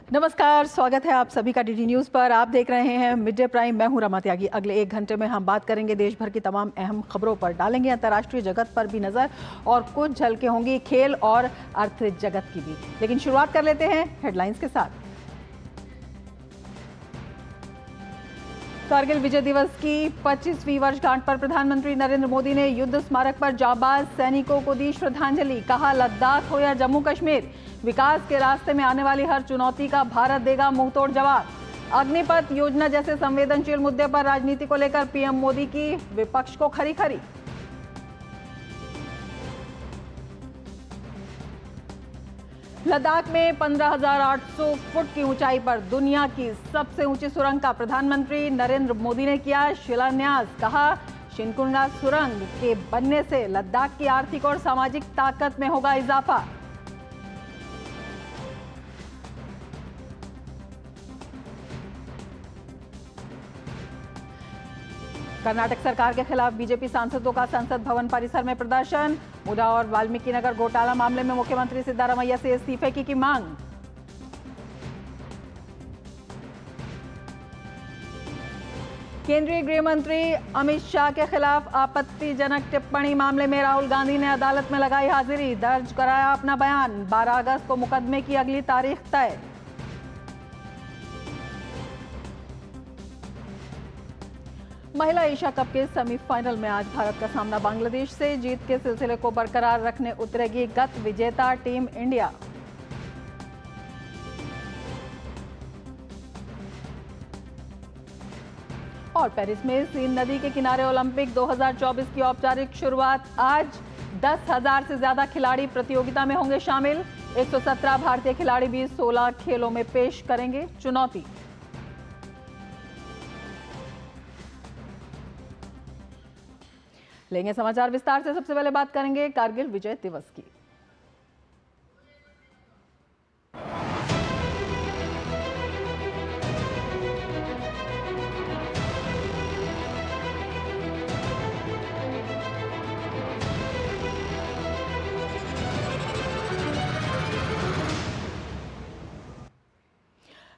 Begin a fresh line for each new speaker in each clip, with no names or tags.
नमस्कार, स्वागत है आप सभी का डीडी न्यूज पर। आप देख रहे हैं मिड डे प्राइम। मैं हूं रमा त्यागी। अगले 1 घंटे में हम बात करेंगे देश भर की तमाम अहम खबरों पर, डालेंगे अंतर्राष्ट्रीय जगत पर भी नजर और कुछ झलकें होंगी खेल और अर्थ जगत की भी। लेकिन शुरुआत कर लेते हैं हेडलाइंस के साथ। कारगिल विजय दिवस की 25वीं वर्षगांठ पर प्रधानमंत्री नरेंद्र मोदी ने युद्ध स्मारक पर जाबाज सैनिकों को दी श्रद्धांजलि। कहा, लद्दाख हो या जम्मू कश्मीर, विकास के रास्ते में आने वाली हर चुनौती का भारत देगा मुंहतोड़ जवाब। अग्निपथ योजना जैसे संवेदनशील मुद्दे पर राजनीति को लेकर पीएम मोदी की विपक्ष को खरी खरी। लद्दाख में 15,800 फुट की ऊंचाई पर दुनिया की सबसे ऊंची सुरंग का प्रधानमंत्री नरेंद्र मोदी ने किया शिलान्यास। कहा, शिनकुंडा सुरंग के बनने से लद्दाख की आर्थिक और सामाजिक ताकत में होगा इजाफा। कर्नाटक सरकार के खिलाफ बीजेपी सांसदों का संसद भवन परिसर में प्रदर्शन। मुडा और वाल्मीकि नगर घोटाला मामले में मुख्यमंत्री सिद्धारमैया से इस्तीफे की मांग। केंद्रीय गृह मंत्री अमित शाह के खिलाफ आपत्तिजनक टिप्पणी मामले में राहुल गांधी ने अदालत में लगाई हाजिरी, दर्ज कराया अपना बयान। 12 अगस्त को मुकदमे की अगली तारीख तय। महिला एशिया कप के सेमीफाइनल में आज भारत का सामना बांग्लादेश से। जीत के सिलसिले को बरकरार रखने उतरेगी गत विजेता टीम इंडिया। और पेरिस में सीन नदी के किनारे ओलंपिक 2024 की औपचारिक शुरुआत आज। 10,000 से ज्यादा खिलाड़ी प्रतियोगिता में होंगे शामिल। 117 भारतीय खिलाड़ी भी 16 खेलों में पेश करेंगे चुनौती। लेंगे समाचार विस्तार से। सबसे पहले बात करेंगे कारगिल विजय दिवस की।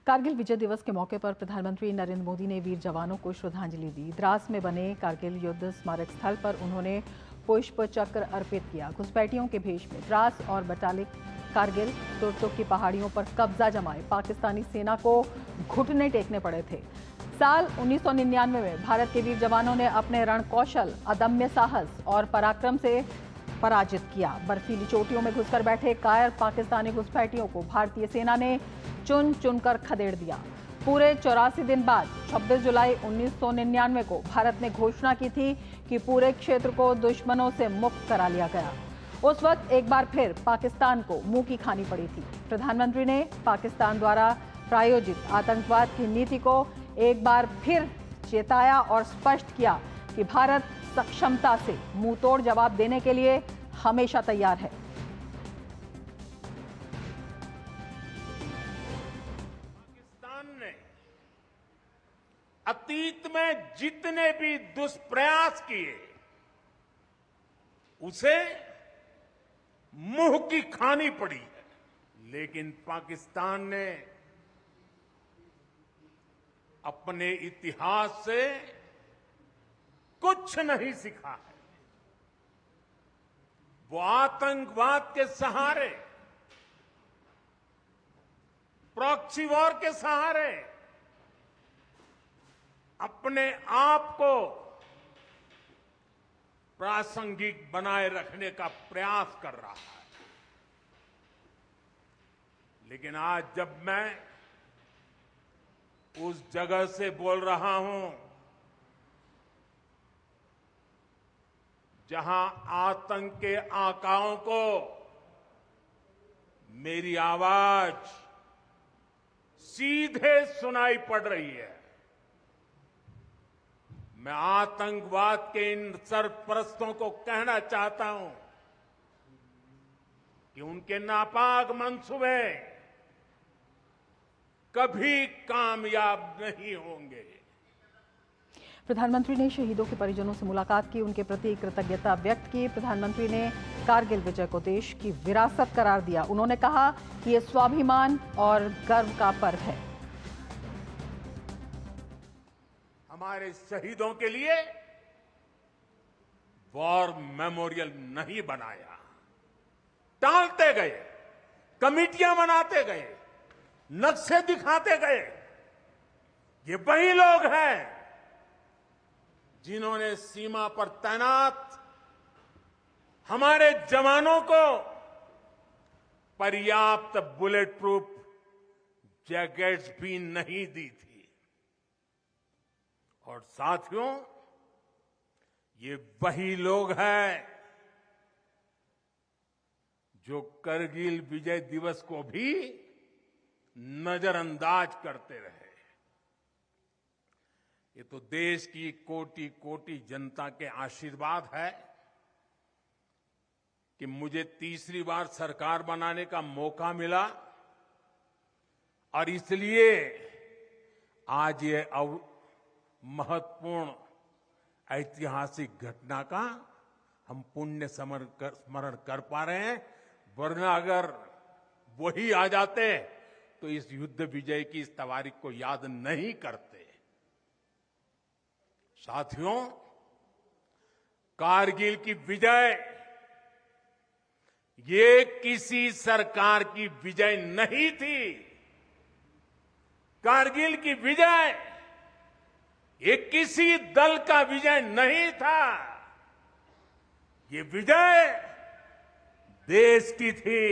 कारगिल विजय दिवस के मौके पर प्रधानमंत्री नरेंद्र मोदी ने वीर जवानों को श्रद्धांजलि दी। द्रास में बने कारगिल युद्ध स्मारक स्थल पर उन्होंने पुष्प चक्र अर्पित किया। घुसपैठियों के भेष में द्रास और बटालिक कारगिल तुर्तुक की पहाड़ियों पर कब्जा जमाए पाकिस्तानी सेना को घुटने टेकने पड़े थे। साल 1999 में भारत के वीर जवानों ने अपने रणकौशल, अदम्य साहस और पराक्रम से पराजित किया। बर्फीली चोटियों में घुसकर बैठे कायर पाकिस्तानी घुसपैठियों को भारतीय सेना ने चुन चुनकर खदेड़ दिया। पूरे 84 दिन बाद 26 जुलाई 1999 को भारत ने घोषणा की थी कि पूरे क्षेत्र को दुश्मनों से मुक्त करा लिया गया। उस वक्त एक बार फिर पाकिस्तान को मुंह की खानी पड़ी थी। प्रधानमंत्री ने पाकिस्तान द्वारा प्रायोजित आतंकवाद की नीति को एक बार फिर चेताया और स्पष्ट किया कि भारत सक्षमता से मुंहतोड़ जवाब देने के लिए हमेशा तैयार है।
अतीत में जितने भी दुष्प्रयास किए उसे मुंह की खानी पड़ी है, लेकिन पाकिस्तान ने अपने इतिहास से कुछ नहीं सीखा है। वो आतंकवाद के सहारे, प्रॉक्सी वॉर के सहारे अपने आप को प्रासंगिक बनाए रखने का प्रयास कर रहा है। लेकिन आज जब मैं उस जगह से बोल रहा हूं जहां आतंक के आकाओं को मेरी आवाज सीधे सुनाई पड़ रही है, मैं आतंकवाद के इन सरपरस्तों को कहना चाहता हूं कि उनके नापाक मंसूबे कभी कामयाब नहीं होंगे।
प्रधानमंत्री ने शहीदों के परिजनों से मुलाकात की, उनके प्रति कृतज्ञता व्यक्त की। प्रधानमंत्री ने कारगिल विजय को देश की विरासत करार दिया। उन्होंने कहा कि ये स्वाभिमान और गर्व का पर्व है।
हमारे शहीदों के लिए वॉर मेमोरियल नहीं बनाया, टालते गए, कमिटियां बनाते गए, नक्शे दिखाते गए। ये वही लोग हैं जिन्होंने सीमा पर तैनात हमारे जवानों को पर्याप्त बुलेट प्रूफ जैकेट्स भी नहीं दी थी। और साथियों, ये वही लोग हैं जो करगिल विजय दिवस को भी नजरअंदाज करते रहे। ये तो देश की कोटि कोटि जनता के आशीर्वाद है कि मुझे तीसरी बार सरकार बनाने का मौका मिला और इसलिए आज ये महत्वपूर्ण ऐतिहासिक घटना का हम पुण्य स्मरण कर पा रहे हैं। वरना अगर वही आ जाते तो इस युद्ध विजय की इस तारीख को याद नहीं करते। साथियों, कारगिल की विजय ये किसी सरकार की विजय नहीं थी। कारगिल की विजय ये किसी दल का विजय नहीं था। ये विजय देश की थी।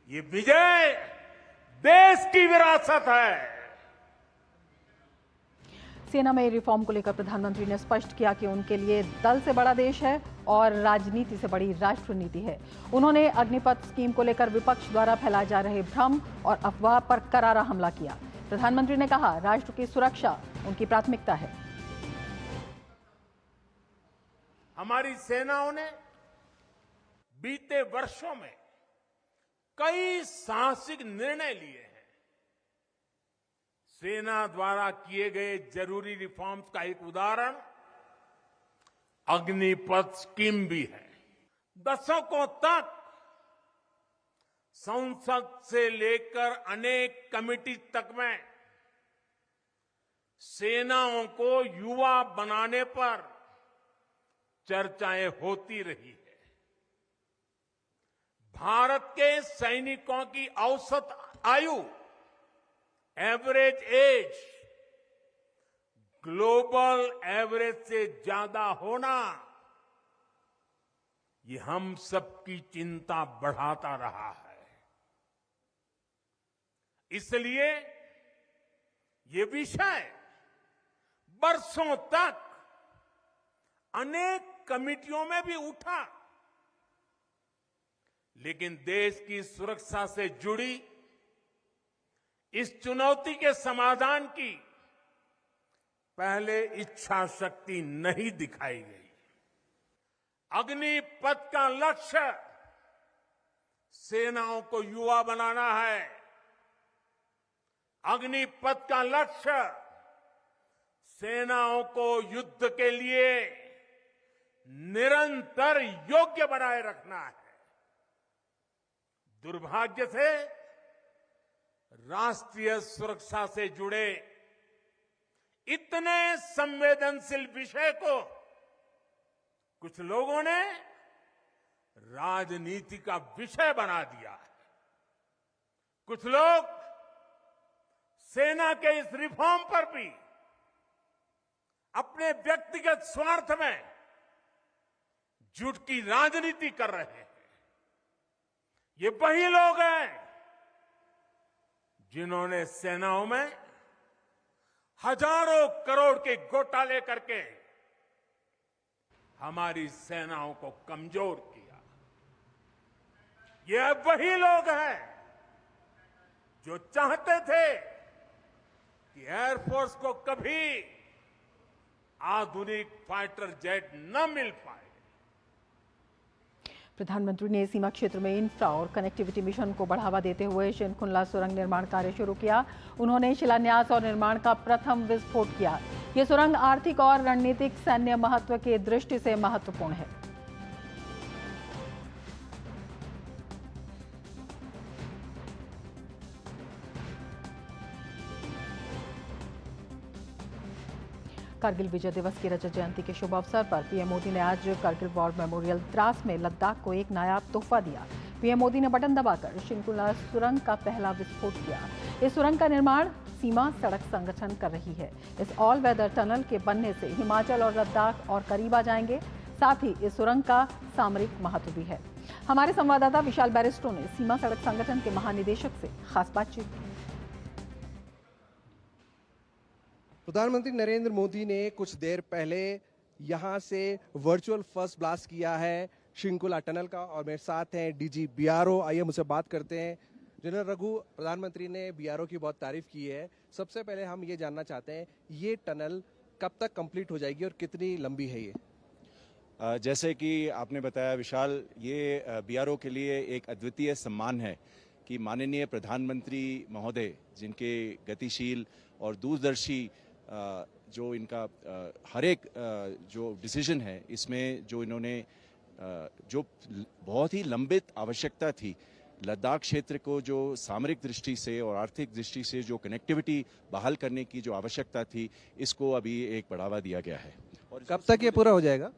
ये विजय देश की विरासत है।
सेना में रिफॉर्म को लेकर प्रधानमंत्री ने स्पष्ट किया कि उनके लिए दल से बड़ा देश है और राजनीति से बड़ी राष्ट्र नीति है। उन्होंने अग्निपथ स्कीम को लेकर विपक्ष द्वारा फैलाए जा रहे भ्रम और अफवाह पर करारा हमला किया। प्रधानमंत्री ने कहा, राष्ट्र की सुरक्षा उनकी प्राथमिकता है।
हमारी सेनाओं ने बीते वर्षों में कई साहसिक निर्णय लिए हैं। सेना द्वारा किए गए जरूरी रिफॉर्म्स का एक उदाहरण अग्निपथ स्कीम भी है। दशकों तक संसद से लेकर अनेक कमेटी तक में सेनाओं को युवा बनाने पर चर्चाएं होती रही है। भारत के सैनिकों की औसत आयु, एवरेज एज, ग्लोबल एवरेज से ज्यादा होना, ये हम सबकी चिंता बढ़ाता रहा है। इसलिए ये विषय बरसों तक अनेक कमिटियों में भी उठा, लेकिन देश की सुरक्षा से जुड़ी इस चुनौती के समाधान की पहले इच्छा शक्ति नहीं दिखाई गई। अग्निपथ का लक्ष्य सेनाओं को युवा बनाना है। अग्निपथ का लक्ष्य सेनाओं को युद्ध के लिए निरंतर योग्य बनाए रखना है। दुर्भाग्य से राष्ट्रीय सुरक्षा से जुड़े इतने संवेदनशील विषय को कुछ लोगों ने राजनीति का विषय बना दिया है। कुछ लोग सेना के इस रिफॉर्म पर भी अपने व्यक्तिगत स्वार्थ में झूठ की राजनीति कर रहे हैं। ये वही लोग हैं जिन्होंने सेनाओं में हजारों करोड़ के घोटाले करके हमारी सेनाओं को कमजोर किया। ये वही लोग हैं जो चाहते थे कि एयरफोर्स को कभी आधुनिक फाइटर जेट न मिल पाए।
प्रधानमंत्री ने सीमा क्षेत्र में इंफ्रा और कनेक्टिविटी मिशन को बढ़ावा देते हुए शिनकुला सुरंग निर्माण कार्य शुरू किया। उन्होंने शिलान्यास और निर्माण का प्रथम विस्फोट किया। ये सुरंग आर्थिक और रणनीतिक सैन्य महत्व की दृष्टि से महत्वपूर्ण है। कारगिल विजय दिवस की रजत जयंती के शुभ अवसर पर पीएम मोदी ने आज कारगिल वॉर मेमोरियल द्रास में लद्दाख को एक नायाब तोहफा दिया। पीएम मोदी ने बटन दबाकर शिनकुला सुरंग का पहला विस्फोट किया। इस सुरंग का निर्माण सीमा सड़क संगठन कर रही है। इस ऑल वेदर टनल के बनने से हिमाचल और लद्दाख और करीब आ जाएंगे। साथ ही इस सुरंग का सामरिक महत्व भी है। हमारे संवाददाता विशाल बैरिस्टो ने सीमा सड़क संगठन के महानिदेशक से खास बातचीत की।
प्रधानमंत्री नरेंद्र मोदी ने कुछ देर पहले यहां से वर्चुअल फर्स्ट ब्लास्ट किया है शिनकुला टनल का, और मेरे साथ हैं डीजी बीआरओ। आइए मुझसे बात करते हैं। जनरल रघु, प्रधानमंत्री ने बीआरओ की बहुत तारीफ की है। सबसे पहले हम ये जानना चाहते हैं, ये टनल कब तक कंप्लीट हो जाएगी और कितनी लंबी है ये?
जैसे कि आपने बताया विशाल, ये बीआरओ के लिए एक अद्वितीय सम्मान है कि माननीय प्रधानमंत्री महोदय, जिनके गतिशील और दूरदर्शी जो इनका हर एक जो डिसीजन है, इसमें जो इन्होंने जो बहुत ही लंबित आवश्यकता थी लद्दाख क्षेत्र को, जो सामरिक दृष्टि से और आर्थिक दृष्टि से जो कनेक्टिविटी बहाल करने की जो आवश्यकता थी, इसको अभी एक बढ़ावा दिया गया है।
और कब तक ये पूरा हो जाएगा?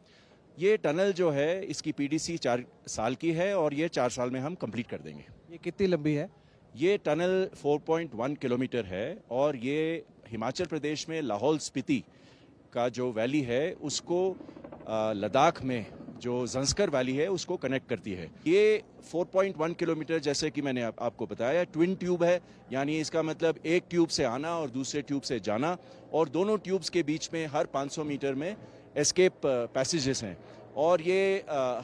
ये टनल जो है, इसकी पीडीसी 4 साल की है और ये 4 साल में हम कंप्लीट कर देंगे।
ये कितनी लंबी है?
ये टनल 4.1 किलोमीटर है और ये हिमाचल प्रदेश में लाहौल स्पीति का जो वैली है उसको लद्दाख में जो ज़ंस्कर वैली है उसको कनेक्ट करती है। ये 4.1 किलोमीटर, जैसे कि मैंने आपको बताया, ट्विन ट्यूब है, यानी इसका मतलब एक ट्यूब से आना और दूसरे ट्यूब से जाना, और दोनों ट्यूब्स के बीच में हर 500 मीटर में एस्केप पैसेजेस हैं। और ये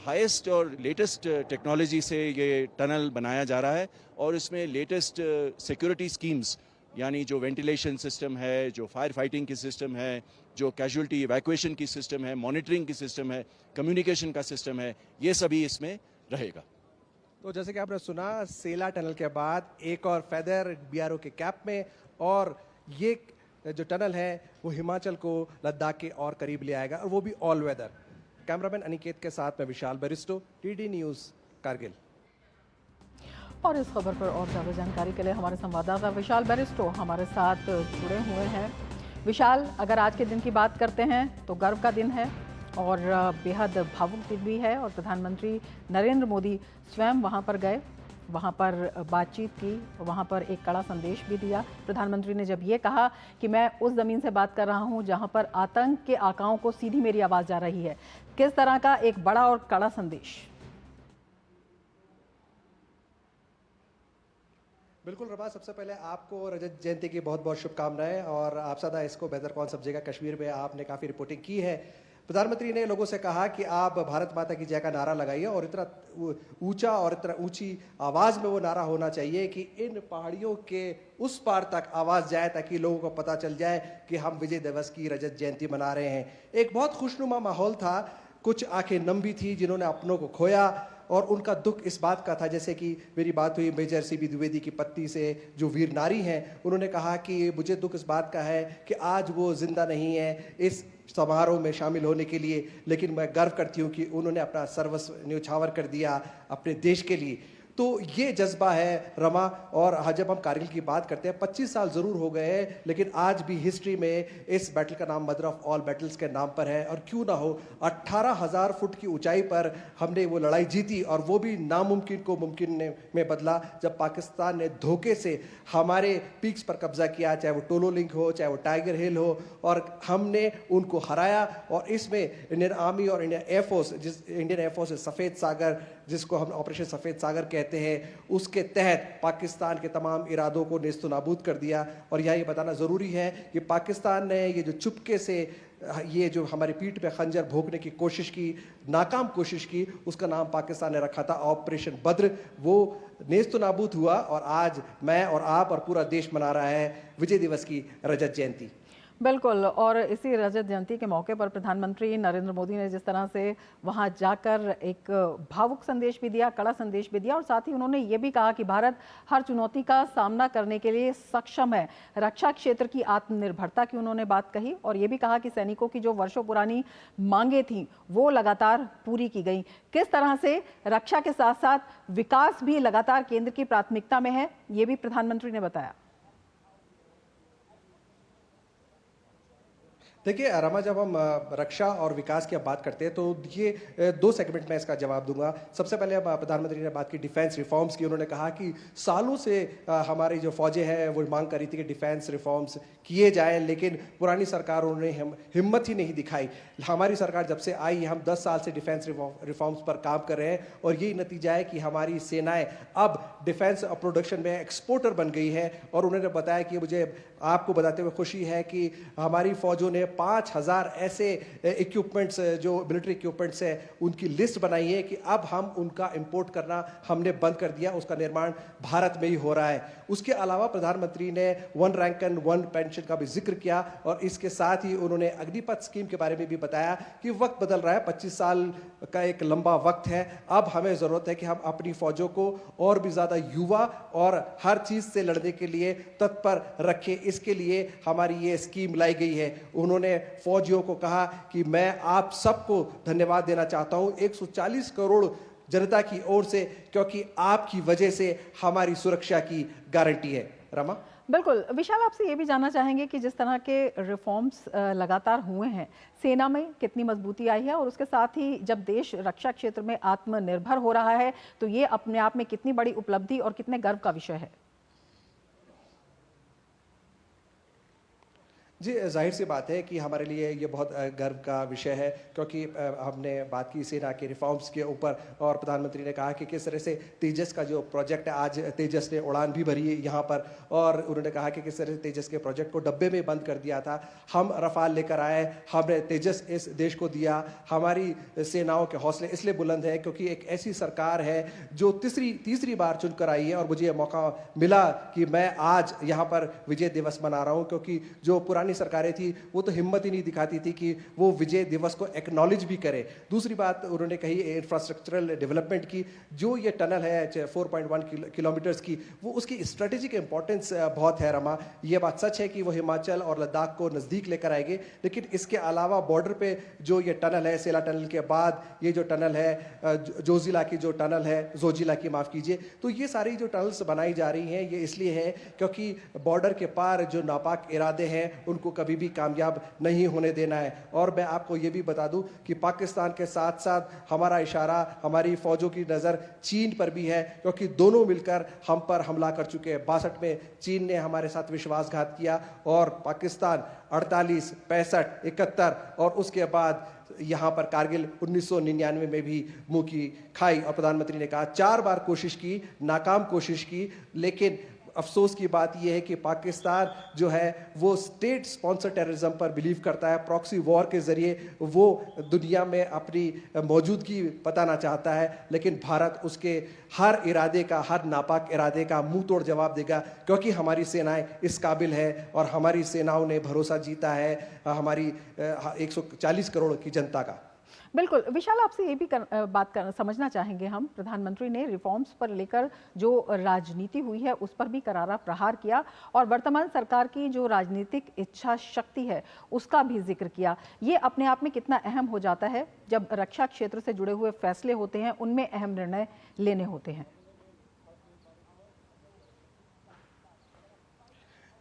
हाईएस्ट और लेटेस्ट टेक्नोलॉजी से ये टनल बनाया जा रहा है और इसमें लेटेस्ट सिक्योरिटी स्कीम्स, यानी जो वेंटिलेशन सिस्टम है, जो फायर फाइटिंग की सिस्टम है, जो कैजुअल्टी इवैक्यूएशन की सिस्टम है, मॉनिटरिंग की सिस्टम है, कम्युनिकेशन का सिस्टम है, ये सभी इसमें रहेगा।
तो जैसे कि आपने सुना, सेला टनल के बाद एक और फेदर बीआरओ के कैप में, और ये जो टनल है वो हिमाचल को लद्दाख के और करीब ले आएगा, और वो भी ऑल वेदर। कैमरामैन अनिकेत के साथ मैं विशाल बैरिस्टो, टीडी न्यूज़, कारगिल।
और इस खबर पर और ज़्यादा जानकारी के लिए हमारे संवाददाता विशाल बैरिस्टो हमारे साथ जुड़े हुए हैं। विशाल, अगर आज के दिन की बात करते हैं तो गर्व का दिन है और बेहद भावुक दिन भी है, और प्रधानमंत्री नरेंद्र मोदी स्वयं वहां पर गए, वहां पर बातचीत की, वहां पर एक कड़ा संदेश भी दिया। प्रधानमंत्री ने जब ये कहा कि मैं उस ज़मीन से बात कर रहा हूं जहां पर आतंक के आकाओं को सीधी मेरी आवाज़ जा रही है, किस तरह का एक बड़ा और कड़ा संदेश?
बिल्कुल रमा, सबसे पहले आपको रजत जयंती की बहुत बहुत शुभकामनाएं, और आप सदा इसको बेहतर कौन समझेगा, कश्मीर में आपने काफ़ी रिपोर्टिंग की है। प्रधानमंत्री ने लोगों से कहा कि आप भारत माता की जय का नारा लगाइए, और इतना ऊंचा और इतना ऊंची आवाज़ में वो नारा होना चाहिए कि इन पहाड़ियों के उस पार तक आवाज़ जाए, ताकि लोगों को पता चल जाए कि हम विजय दिवस की रजत जयंती मना रहे हैं। एक बहुत खुशनुमा माहौल था, कुछ आंखें नम भी थी जिन्होंने अपनों को खोया, और उनका दुख इस बात का था, जैसे कि मेरी बात हुई मेजर सीबी द्विवेदी की पत्नी से, जो वीर नारी हैं, उन्होंने कहा कि मुझे दुख इस बात का है कि आज वो जिंदा नहीं है इस समारोह में शामिल होने के लिए, लेकिन मैं गर्व करती हूँ कि उन्होंने अपना सर्वस्व न्यौछावर कर दिया अपने देश के लिए। तो ये जज्बा है रमा। और जब हम कारगिल की बात करते हैं, 25 साल जरूर हो गए हैं, लेकिन आज भी हिस्ट्री में इस बैटल का नाम मदर ऑफ ऑल बैटल्स के नाम पर है। और क्यों ना हो, 18,000 फुट की ऊंचाई पर हमने वो लड़ाई जीती, और वो भी नामुमकिन को मुमकिन में बदला, जब पाकिस्तान ने धोखे से हमारे पीक्स पर कब्जा किया, चाहे वो टोलो लिंक हो, चाहे वो टाइगर हिल हो, और हमने उनको हराया। और इसमें इंडियन आर्मी और इंडियन एयरफोर्स, इंडियन एयरफोर्स सफ़ेद सागर, जिसको हम ऑपरेशन सफ़ेद सागर कहते हैं, उसके तहत पाकिस्तान के तमाम इरादों को नेस्तो नाबूद कर दिया। और यहाँ ये बताना ज़रूरी है कि पाकिस्तान ने ये जो चुपके से ये जो हमारी पीठ पे खंजर भोंकने की कोशिश की, नाकाम कोशिश की, उसका नाम पाकिस्तान ने रखा था ऑपरेशन बद्र। वो नेस्तो नाबूद हुआ, और आज मैं और आप और पूरा देश मना रहा है विजय दिवस की रजत जयंती।
बिल्कुल। और इसी रजत जयंती के मौके पर प्रधानमंत्री नरेंद्र मोदी ने जिस तरह से वहां जाकर एक भावुक संदेश भी दिया, कड़ा संदेश भी दिया, और साथ ही उन्होंने ये भी कहा कि भारत हर चुनौती का सामना करने के लिए सक्षम है। रक्षा क्षेत्र की आत्मनिर्भरता की उन्होंने बात कही और ये भी कहा कि सैनिकों की जो वर्षों पुरानी मांगे थी वो लगातार पूरी की गई। किस तरह से रक्षा के साथ साथ विकास भी लगातार केंद्र की प्राथमिकता में है, ये भी प्रधानमंत्री ने बताया।
देखिए रमा, जब हम रक्षा और विकास की बात करते हैं तो ये दो सेगमेंट में इसका जवाब दूंगा। सबसे पहले प्रधानमंत्री ने बात की डिफेंस रिफॉर्म्स की। उन्होंने कहा कि सालों से हमारी जो फौजें हैं वो मांग कर रही थी कि डिफेंस रिफॉर्म्स किए जाएं, लेकिन पुरानी सरकारों ने हिम्मत ही नहीं दिखाई। हमारी सरकार जब से आई, हम 10 साल से डिफेंस रिफॉर्म्स पर काम कर रहे हैं और यही नतीजा है कि हमारी सेनाएं अब डिफेंस प्रोडक्शन में एक्सपोर्टर बन गई है। और उन्होंने बताया कि मुझे आपको बताते हुए खुशी है कि हमारी फौजों ने 5000 ऐसे इक्विपमेंट्स, जो मिलिट्री इक्विपमेंट्स है, उनकी लिस्ट बनाई है कि अब हम उनका इंपोर्ट करना हमने बंद कर दिया, उसका निर्माण भारत में ही हो रहा है। उसके अलावा प्रधानमंत्री ने 1 रैंक एंड 1 पेंशन का भी जिक्र किया और इसके साथ ही उन्होंने अग्निपथ स्कीम के बारे में भी बताया कि वक्त बदल रहा है, 25 साल का एक लंबा वक्त है। अब हमें जरूरत है कि हम अपनी फौजों को और भी ज्यादा युवा और हर चीज से लड़ने के लिए तत्पर रखें। इसके लिए हमारी ये स्कीम लाई गई है। उन्होंने फौजियों को कहा कि मैं आप सबको धन्यवाद देना चाहता हूं 140 करोड़ जनता की ओर से, क्योंकि आपकी वजह से हमारी सुरक्षा की गारंटी है। रमा,
बिल्कुल। विशाल, आपसे ये भी जानना चाहेंगे कि जिस तरह के रिफॉर्म्स लगातार हुए हैं, सेना में कितनी मजबूती आई है और उसके साथ ही जब देश रक्षा क्षेत्र में आत्मनिर्भर हो रहा है तो ये अपने आप में कितनी बड़ी उपलब्धि और कितने गर्व का विषय है।
जी, जाहिर सी बात है कि हमारे लिए ये बहुत गर्व का विषय है, क्योंकि हमने बात की सेना के रिफॉर्म्स के ऊपर और प्रधानमंत्री ने कहा कि किस तरह से तेजस का जो प्रोजेक्ट है, आज तेजस ने उड़ान भी भरी है यहाँ पर, और उन्होंने कहा कि किस तरह से तेजस के प्रोजेक्ट को डब्बे में बंद कर दिया था। हम रफाल लेकर आए, हमने तेजस इस देश को दिया। हमारी सेनाओं के हौसले इसलिए बुलंद है क्योंकि एक ऐसी सरकार है जो तीसरी बार चुनकर आई है और मुझे मौका मिला कि मैं आज यहाँ पर विजय दिवस मना रहा हूँ, क्योंकि जो पुरानी सरकारें थी वो तो हिम्मत ही नहीं दिखाती थी कि वो विजय दिवस को एक्नॉलेज भी करे। दूसरी बात उन्होंने कही इंफ्रास्ट्रक्चरल डेवलपमेंट की। जो ये टनल है 4.1 किलोमीटर्स की, वो उसकी स्ट्रेटेजिक इंपॉर्टेंस बहुत है। रमा, ये बात सच है कि वो हिमाचल और लद्दाख को नजदीक लेकर आएंगे, लेकिन इसके अलावा बॉर्डर पे जो ये टनल है, सेला टनल के बाद ये जो टनल है जोजिला की जो टनल है, जोजिला की माफ कीजिए, तो ये सारी जो टनल्स बनाई जा रही हैं ये इसलिए है क्योंकि बॉर्डर के पार जो नापाक इरादे हैं उनको कभी भी कामयाब नहीं होने देना है। और मैं आपको ये भी बता दूं कि पाकिस्तान के साथ साथ हमारा इशारा, हमारी फौजों की नज़र चीन पर भी है, क्योंकि दोनों मिलकर हम पर हमला कर चुके हैं। 62 में चीन ने हमारे साथ विश्वासघात किया और पाकिस्तान 48, 65, 71 और उसके बाद यहाँ पर कारगिल 1999 में भी मुंह की खाई। और प्रधानमंत्री ने कहा 4 बार कोशिश की, नाकाम कोशिश की, लेकिन अफसोस की बात यह है कि पाकिस्तान जो है वो स्टेट स्पॉन्सर टेररिज्म पर बिलीव करता है। प्रॉक्सी वॉर के जरिए वो दुनिया में अपनी मौजूदगी बताना चाहता है, लेकिन भारत उसके हर इरादे का, हर नापाक इरादे का मुंह तोड़ जवाब देगा, क्योंकि हमारी सेनाएं इस काबिल है और हमारी सेनाओं ने भरोसा जीता है हमारी 140 करोड़ की जनता का।
बिल्कुल। विशाल, आपसे ये भी समझना चाहेंगे हम, प्रधानमंत्री ने रिफॉर्म्स पर लेकर जो राजनीति हुई है उस पर भी करारा प्रहार किया और वर्तमान सरकार की जो राजनीतिक इच्छा शक्ति है उसका भी जिक्र किया। ये अपने आप में कितना अहम हो जाता है जब रक्षा क्षेत्र से जुड़े हुए फैसले होते हैं, उनमें अहम निर्णय लेने होते हैं।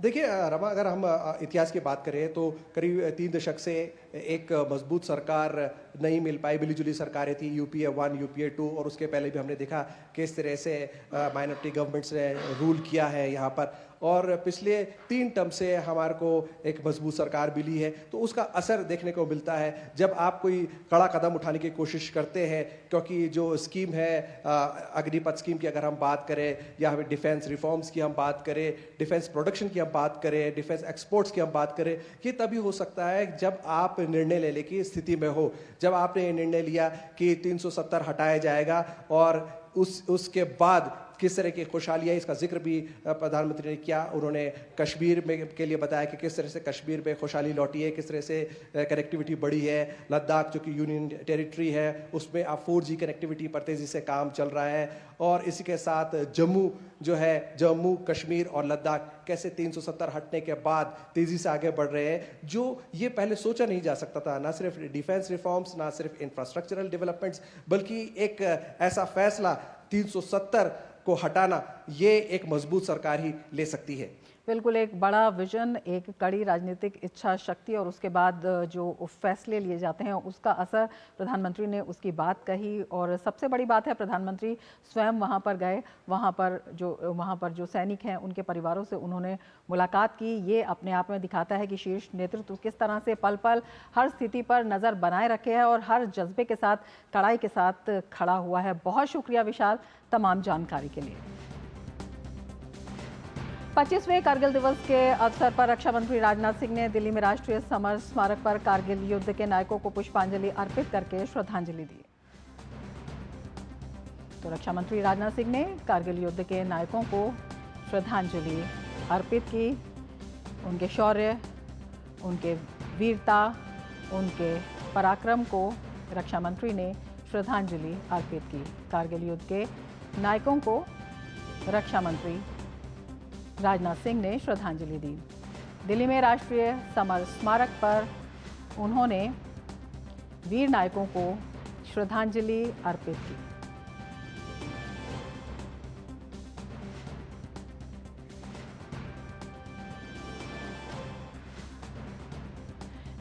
देखिए रमा, अगर हम इतिहास की बात करें तो करीब 3 दशक से एक मजबूत सरकार नहीं मिल पाई। मिलीजुली सरकारें थी, यूपीए 1, यूपीए 2, और उसके पहले भी हमने देखा किस तरह से माइनॉरिटी गवर्नमेंट्स ने रूल किया है यहाँ पर। और पिछले 3 टर्म से हमारे को एक मजबूत सरकार मिली है, तो उसका असर देखने को मिलता है जब आप कोई कड़ा कदम उठाने की कोशिश करते हैं। क्योंकि जो स्कीम है अग्निपथ स्कीम की अगर हम बात करें, या हमें डिफेंस रिफॉर्म्स की हम बात करें, डिफेंस प्रोडक्शन की हम बात करें, डिफेंस एक्सपोर्ट्स की हम बात करें, ये तभी हो सकता है जब आप निर्णय लेने की स्थिति में हो। जब आपने ये निर्णय लिया कि 370 हटाया जाएगा और उसके बाद किस तरह की खुशहाली है, इसका जिक्र भी प्रधानमंत्री ने किया। उन्होंने कश्मीर में के लिए बताया कि किस तरह से कश्मीर में खुशहाली लौटी है, किस तरह से कनेक्टिविटी बढ़ी है। लद्दाख जो कि यूनियन टेरिटरी है उसमें अब 4G कनेक्टिविटी पर तेज़ी से काम चल रहा है। और इसी के साथ जम्मू जो है, जम्मू कश्मीर और लद्दाख कैसे 370 हटने के बाद तेज़ी से आगे बढ़ रहे हैं, जो ये पहले सोचा नहीं जा सकता था। ना सिर्फ डिफेंस रिफॉर्म्स, ना सिर्फ इंफ्रास्ट्रक्चरल डेवलपमेंट्स, बल्कि एक ऐसा फैसला 370 को हटाना, ये एक मजबूत सरकार ही ले सकती है।
बिल्कुल, एक बड़ा विजन, एक कड़ी राजनीतिक इच्छा शक्ति और उसके बाद जो फैसले लिए जाते हैं उसका असर, प्रधानमंत्री ने उसकी बात कही। और सबसे बड़ी बात है, प्रधानमंत्री स्वयं वहां पर गए, वहां पर जो सैनिक हैं उनके परिवारों से उन्होंने मुलाकात की। ये अपने आप में दिखाता है कि शीर्ष नेतृत्व किस तरह से पल पल हर स्थिति पर नज़र बनाए रखे है और हर जज्बे के साथ, कड़ाई के साथ खड़ा हुआ है। बहुत शुक्रिया विशाल, तमाम जानकारी के लिए। 25वें कारगिल दिवस के अवसर पर रक्षा मंत्री राजनाथ सिंह ने दिल्ली में राष्ट्रीय समर स्मारक पर कारगिल युद्ध के नायकों को पुष्पांजलि अर्पित करके श्रद्धांजलि दी। तो रक्षा मंत्री राजनाथ सिंह ने कारगिल युद्ध के नायकों को श्रद्धांजलि अर्पित की। उनके शौर्य, उनके वीरता, उनके पराक्रम को रक्षा मंत्री ने श्रद्धांजलि अर्पित की। कारगिल युद्ध के नायकों को रक्षा मंत्री राजनाथ सिंह ने श्रद्धांजलि दी। दिल्ली में राष्ट्रीय समर स्मारक पर उन्होंने वीर नायकों को श्रद्धांजलि अर्पित की।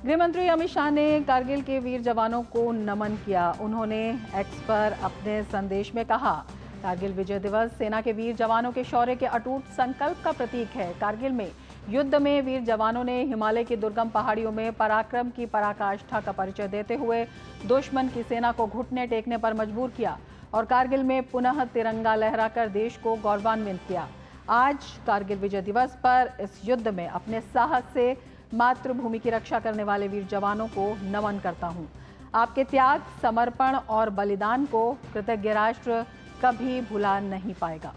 गृहमंत्री अमित शाह ने कारगिल के वीर जवानों को नमन किया। उन्होंने एक्स पर अपने संदेश में कहा, कारगिल विजय दिवस सेना के वीर जवानों के शौर्य के अटूट संकल्प का प्रतीक है। कारगिल में युद्ध में वीर जवानों ने हिमालय की दुर्गम पहाड़ियों में पराक्रम की पराकाष्ठा का परिचय देते हुए दुश्मन की सेना को घुटने टेकने पर मजबूर किया और कारगिल में पुनः तिरंगा लहराकर देश को गौरवान्वित किया। आज कारगिल विजय दिवस पर इस युद्ध में अपने साहस से मातृभूमि की रक्षा करने वाले वीर जवानों को नमन करता हूं। आपके त्याग, समर्पण और बलिदान को कृतज्ञ राष्ट्र कभी भुला नहीं पाएगा।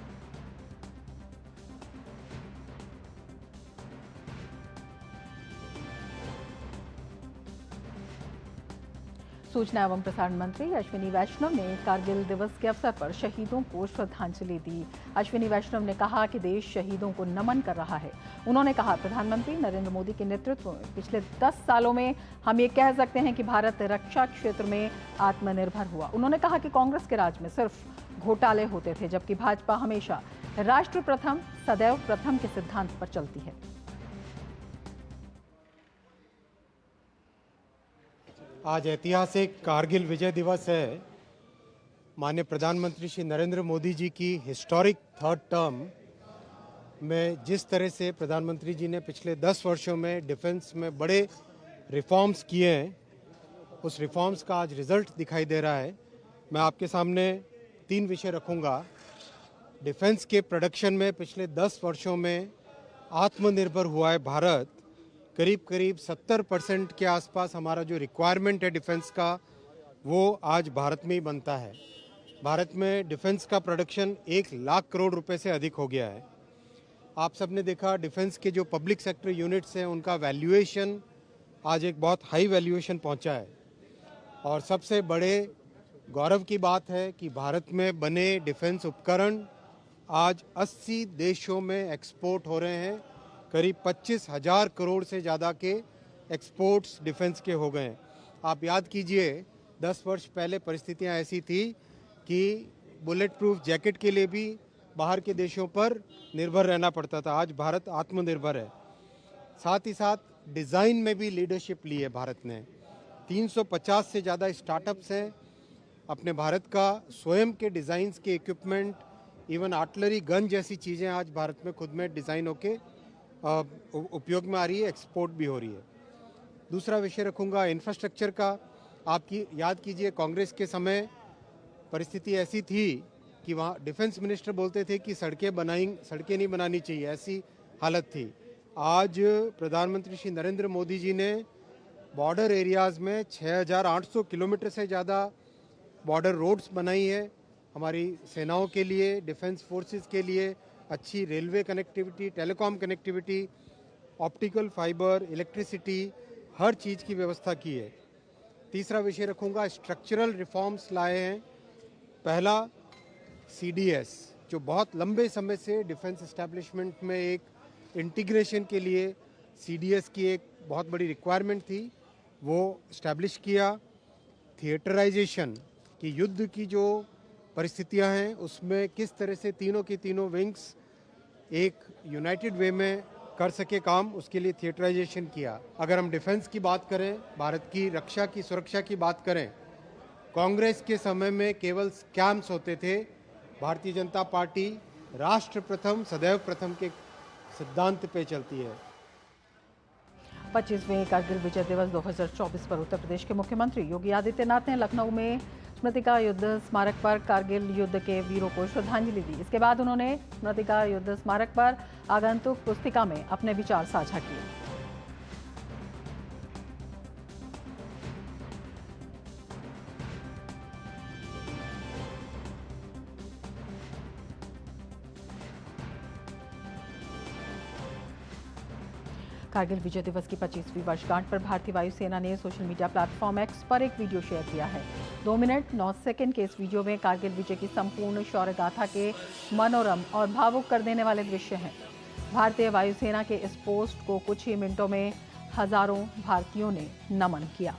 सूचना एवं प्रसारण मंत्री अश्विनी वैष्णव ने कारगिल दिवस के अवसर पर शहीदों को श्रद्धांजलि दी। अश्विनी वैष्णव ने कहा कि देश शहीदों को नमन कर रहा है। उन्होंने कहा, प्रधानमंत्री नरेंद्र मोदी के नेतृत्व में पिछले 10 सालों में हम ये कह सकते हैं कि भारत रक्षा क्षेत्र में आत्मनिर्भर हुआ। उन्होंने कहा कि कांग्रेस के राज में सिर्फ घोटाले होते थे, जबकि भाजपा हमेशा राष्ट्र प्रथम, सदैव प्रथम के सिद्धांत पर चलती है।
आज ऐतिहासिक कारगिल विजय दिवस है। माननीय प्रधानमंत्री श्री नरेंद्र मोदी जी की हिस्टोरिक थर्ड टर्म में जिस तरह से प्रधानमंत्री जी ने पिछले 10 वर्षों में डिफेंस में बड़े रिफॉर्म्स किए हैं, उस रिफॉर्म्स का आज रिजल्ट दिखाई दे रहा है। मैं आपके सामने 3 विषय रखूंगा। डिफेंस के प्रोडक्शन में पिछले 10 वर्षों में आत्मनिर्भर हुआ है भारत। करीब करीब 70% के आसपास हमारा जो रिक्वायरमेंट है डिफेंस का, वो आज भारत में ही बनता है। भारत में डिफेंस का प्रोडक्शन 1 लाख करोड़ रुपए से अधिक हो गया है। आप सबने देखा डिफेंस के जो पब्लिक सेक्टर यूनिट्स हैं उनका वैल्यूएशन आज एक बहुत हाई वैल्यूएशन पहुंचा है। और सबसे बड़े गौरव की बात है कि भारत में बने डिफेंस उपकरण आज 80 देशों में एक्सपोर्ट हो रहे हैं। करीब 25,000 करोड़ से ज़्यादा के एक्सपोर्ट्स डिफेंस के हो गए हैं। आप याद कीजिए 10 वर्ष पहले परिस्थितियां ऐसी थी कि बुलेट प्रूफ जैकेट के लिए भी बाहर के देशों पर निर्भर रहना पड़ता था। आज भारत आत्मनिर्भर है। साथ ही साथ डिज़ाइन में भी लीडरशिप ली है भारत ने। 350 से ज़्यादा स्टार्टअप्स हैं। अपने भारत का स्वयं के डिज़ाइंस के इक्विपमेंट, इवन आर्टिलरी गन जैसी चीज़ें आज भारत में खुद में डिज़ाइन होके उपयोग में आ रही है, एक्सपोर्ट भी हो रही है। दूसरा विषय रखूंगा इंफ्रास्ट्रक्चर का। आपकी याद कीजिए कांग्रेस के समय परिस्थिति ऐसी थी कि वहाँ डिफेंस मिनिस्टर बोलते थे कि सड़कें नहीं बनानी चाहिए, ऐसी हालत थी। आज प्रधानमंत्री श्री नरेंद्र मोदी जी ने बॉर्डर एरियाज़ में 6,800 किलोमीटर से ज़्यादा बॉर्डर रोड्स बनाई है। हमारी सेनाओं के लिए, डिफेंस फोर्सेस के लिए अच्छी railway connectivity, telecom connectivity, optical fibre, electricity, हर चीज़ की व्यवस्था की है। तीसरा विषय रखूंगा, स्ट्रक्चरल रिफॉर्म्स लाए हैं। पहला CDS, जो बहुत लंबे समय से डिफेंस एस्टेब्लिशमेंट में एक इंटीग्रेशन के लिए CDS की एक बहुत बड़ी रिक्वायरमेंट थी, वो इस्टेब्लिश किया। थिएटराइजेशन की युद्ध की जो परिस्थितियां हैं उसमें किस तरह से तीनों की तीनों विंग्स एक यूनाइटेड वे में कर सके काम, उसके लिए थिएटराइजेशन किया। अगर हम डिफेंस की बात करें, भारत की रक्षा की सुरक्षा की बात करें, कांग्रेस के समय में केवल स्कैम्स होते थे। भारतीय जनता पार्टी राष्ट्र प्रथम सदैव प्रथम के सिद्धांत पे चलती है।
25वें कारगिल विजय दिवस 2024 पर उत्तर प्रदेश के मुख्यमंत्री योगी आदित्यनाथ ने लखनऊ में स्मृतिका युद्ध स्मारक पर कारगिल युद्ध के वीरों को श्रद्धांजलि दी। इसके बाद उन्होंने स्मृतिका युद्ध स्मारक पर आगंतुक पुस्तिका में अपने विचार साझा किए। कारगिल विजय दिवस की 25वीं वर्षगांठ पर भारतीय वायुसेना ने सोशल मीडिया प्लेटफॉर्म X पर एक वीडियो शेयर किया है। 2 मिनट 9 सेकंड के इस वीडियो में कारगिल विजय की संपूर्ण शौर्य गाथा के मनोरम और भावुक कर देने वाले दृश्य हैं। भारतीय वायुसेना के इस पोस्ट को कुछ ही मिनटों में हजारों भारतीयों ने नमन किया।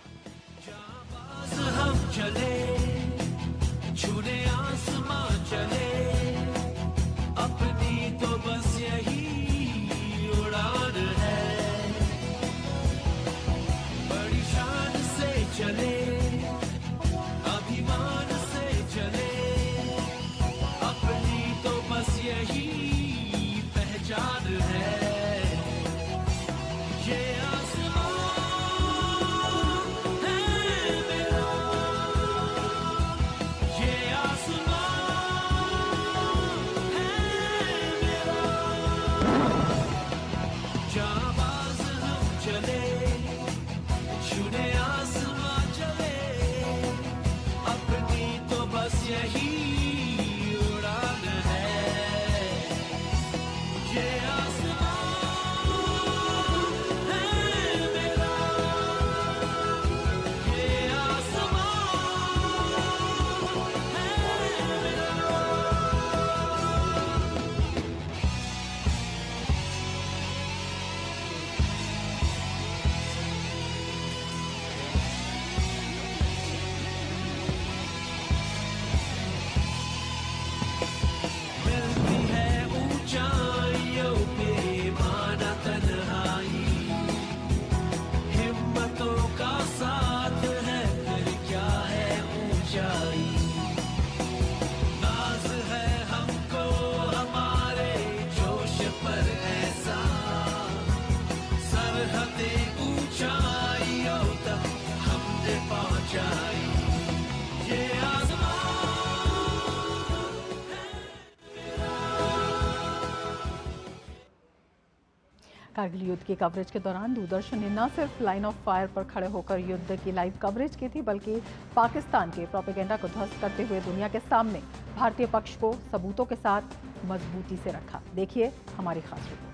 कारगिल युद्ध की कवरेज के दौरान दूरदर्शन ने न सिर्फ लाइन ऑफ फायर पर खड़े होकर युद्ध की लाइव कवरेज की थी, बल्कि पाकिस्तान के प्रोपेगेंडा को ध्वस्त करते हुए दुनिया के सामने भारतीय पक्ष को सबूतों के साथ मजबूती से रखा। देखिए हमारी खास रिपोर्ट।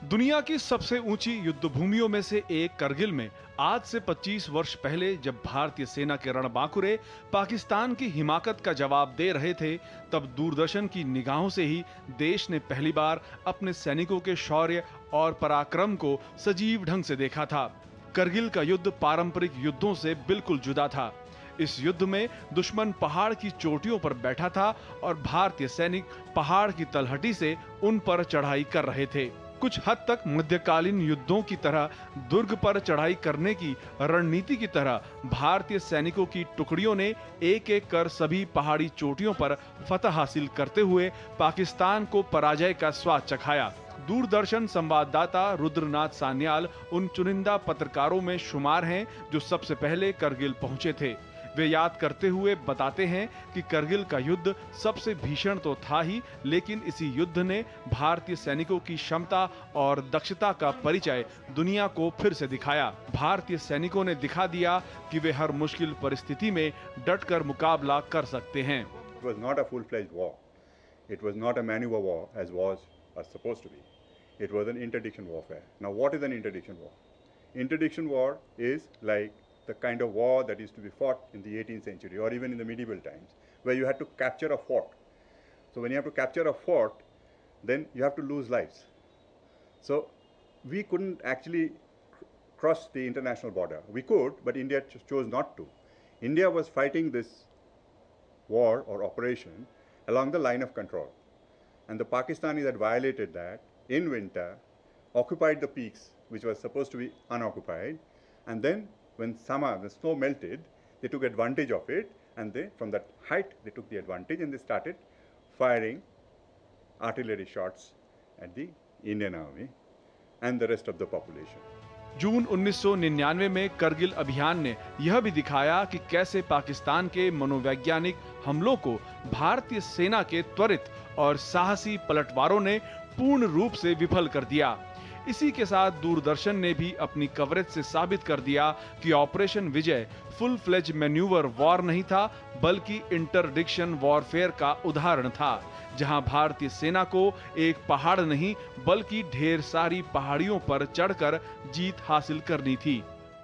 दुनिया की सबसे ऊंची युद्ध भूमियों में से एक करगिल में आज से 25 वर्ष पहले जब भारतीय सेना के रणबांकुरे पाकिस्तान की हिमाकत का जवाब दे रहे थे, तब दूरदर्शन की निगाहों से ही देश ने पहली बार अपने सैनिकों के शौर्य और पराक्रम को सजीव ढंग से देखा था। करगिल का युद्ध पारंपरिक युद्धों से बिल्कुल जुदा था। इस युद्ध में दुश्मन पहाड़ की चोटियों पर बैठा था और भारतीय सैनिक पहाड़ की तलहटी से उन पर चढ़ाई कर रहे थे। कुछ हद तक मध्यकालीन युद्धों की तरह दुर्ग पर चढ़ाई करने की रणनीति की तरह भारतीय सैनिकों की टुकड़ियों ने एक एक कर सभी पहाड़ी चोटियों पर फतह हासिल करते हुए पाकिस्तान को पराजय का स्वाद चखाया। दूरदर्शन संवाददाता रुद्रनाथ सान्याल उन चुनिंदा पत्रकारों में शुमार हैं जो सबसे पहले करगिल पहुंचे थे। वे याद करते हुए बताते हैं कि करगिल का युद्ध सबसे भीषण तो था ही, लेकिन इसी युद्ध ने भारतीय सैनिकों की क्षमता और दक्षता का परिचय दुनिया को फिर से दिखाया। भारतीय सैनिकों ने दिखा दिया कि वे हर मुश्किल परिस्थिति में डटकर मुकाबला कर सकते हैं।
It was not a full-fledged war. It was not a maneuver war as wars are supposed to be. It was an interdiction warfare. Now, what is an interdiction war? Interdiction war is like the kind of war that used to be fought in the 18th century or even in the medieval times, where you had to capture a fort. So when you have to capture a fort, then you have to lose lives. So we couldn't actually cross the international border. We could, but India chose not to. India was fighting this war or operation along the line of control. And the Pakistanis had violated that in winter, occupied the peaks, which was supposed to be unoccupied, and then when summer, the snow melted, they took advantage of it, and they, from that height, they took the advantage and they started firing artillery shots at the Indian Army and the rest of the population.
जून 1999 में करगिल अभियान ने यह भी दिखाया कि कैसे पाकिस्तान के मनोवैज्ञानिक हमलों को भारतीय सेना के त्वरित और साहसी पलटवारों ने पूर्ण रूप से विफल कर दिया। इसी के साथ दूरदर्शन ने भी अपनी कवरेज से साबित कर दिया कि ऑपरेशन विजय फुल फ्लेज मैन्यूवर वॉर नहीं था, बल्कि इंटरडिक्शन वॉरफेयर का उदाहरण था, जहां भारतीय सेना को एक पहाड़ नहीं बल्कि ढेर सारी पहाड़ियों पर चढ़कर जीत हासिल करनी थी।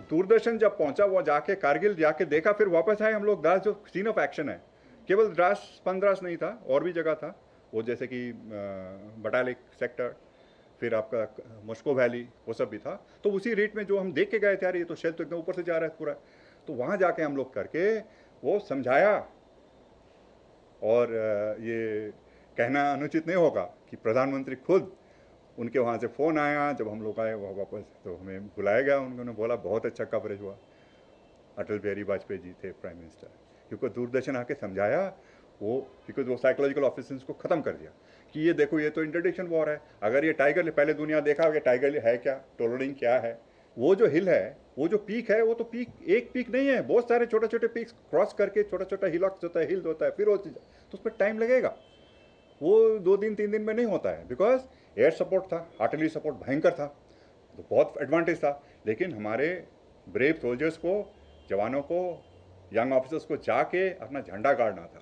दूरदर्शन जब पहुंचा, वो जाके कारगिल जाके देखा, फिर वापस आए हम लोग। द्रास जो सीन ऑफ एक्शन है, केवल द्रास पंद्रास नहीं था, और भी जगह था वो, जैसे कि बटालिक सेक्टर, फिर आपका मॉस्को वैली, वो सब भी था। तो उसी रेट में जो हम देख के गए थे, यार ये तो शेल तो एकदम ऊपर से जा रहा है पूरा, तो वहाँ जाके हम लोग करके वो समझाया। और ये कहना अनुचित नहीं होगा कि प्रधानमंत्री खुद, उनके वहाँ से फ़ोन आया जब हम लोग आए वहाँ वापस, तो हमें बुलाया गया। उन्होंने बोला बहुत अच्छा कवरेज हुआ, अटल बिहारी वाजपेयी जी थे प्राइम मिनिस्टर, क्योंकि दूरदर्शन आके समझाया वो, बिकॉज वो साइकोलॉजिकल ऑफिसर्स को ख़त्म कर दिया कि ये देखो ये तो इंटरडिक्शन वॉर है। अगर ये टाइगर, पहले दुनिया देखा कि टाइगर है क्या, टोलोडिंग क्या है, वो जो हिल है, वो जो पीक है, वो तो पीक एक पीक नहीं है, बहुत सारे छोटे छोटे पीक्स क्रॉस करके छोटा छोटा हिलॉक्स होता है, हिल होता है, फिर वो चीज़, तो उस पर टाइम लगेगा। वो 2 दिन 3 दिन में नहीं होता है, बिकॉज एयर सपोर्ट था, आर्टिलरी सपोर्ट भयंकर था, तो बहुत एडवांटेज था। लेकिन हमारे ब्रेव सोल्जर्स को, जवानों को, यंग ऑफिसर्स को जाके अपना झंडा गाड़ना था,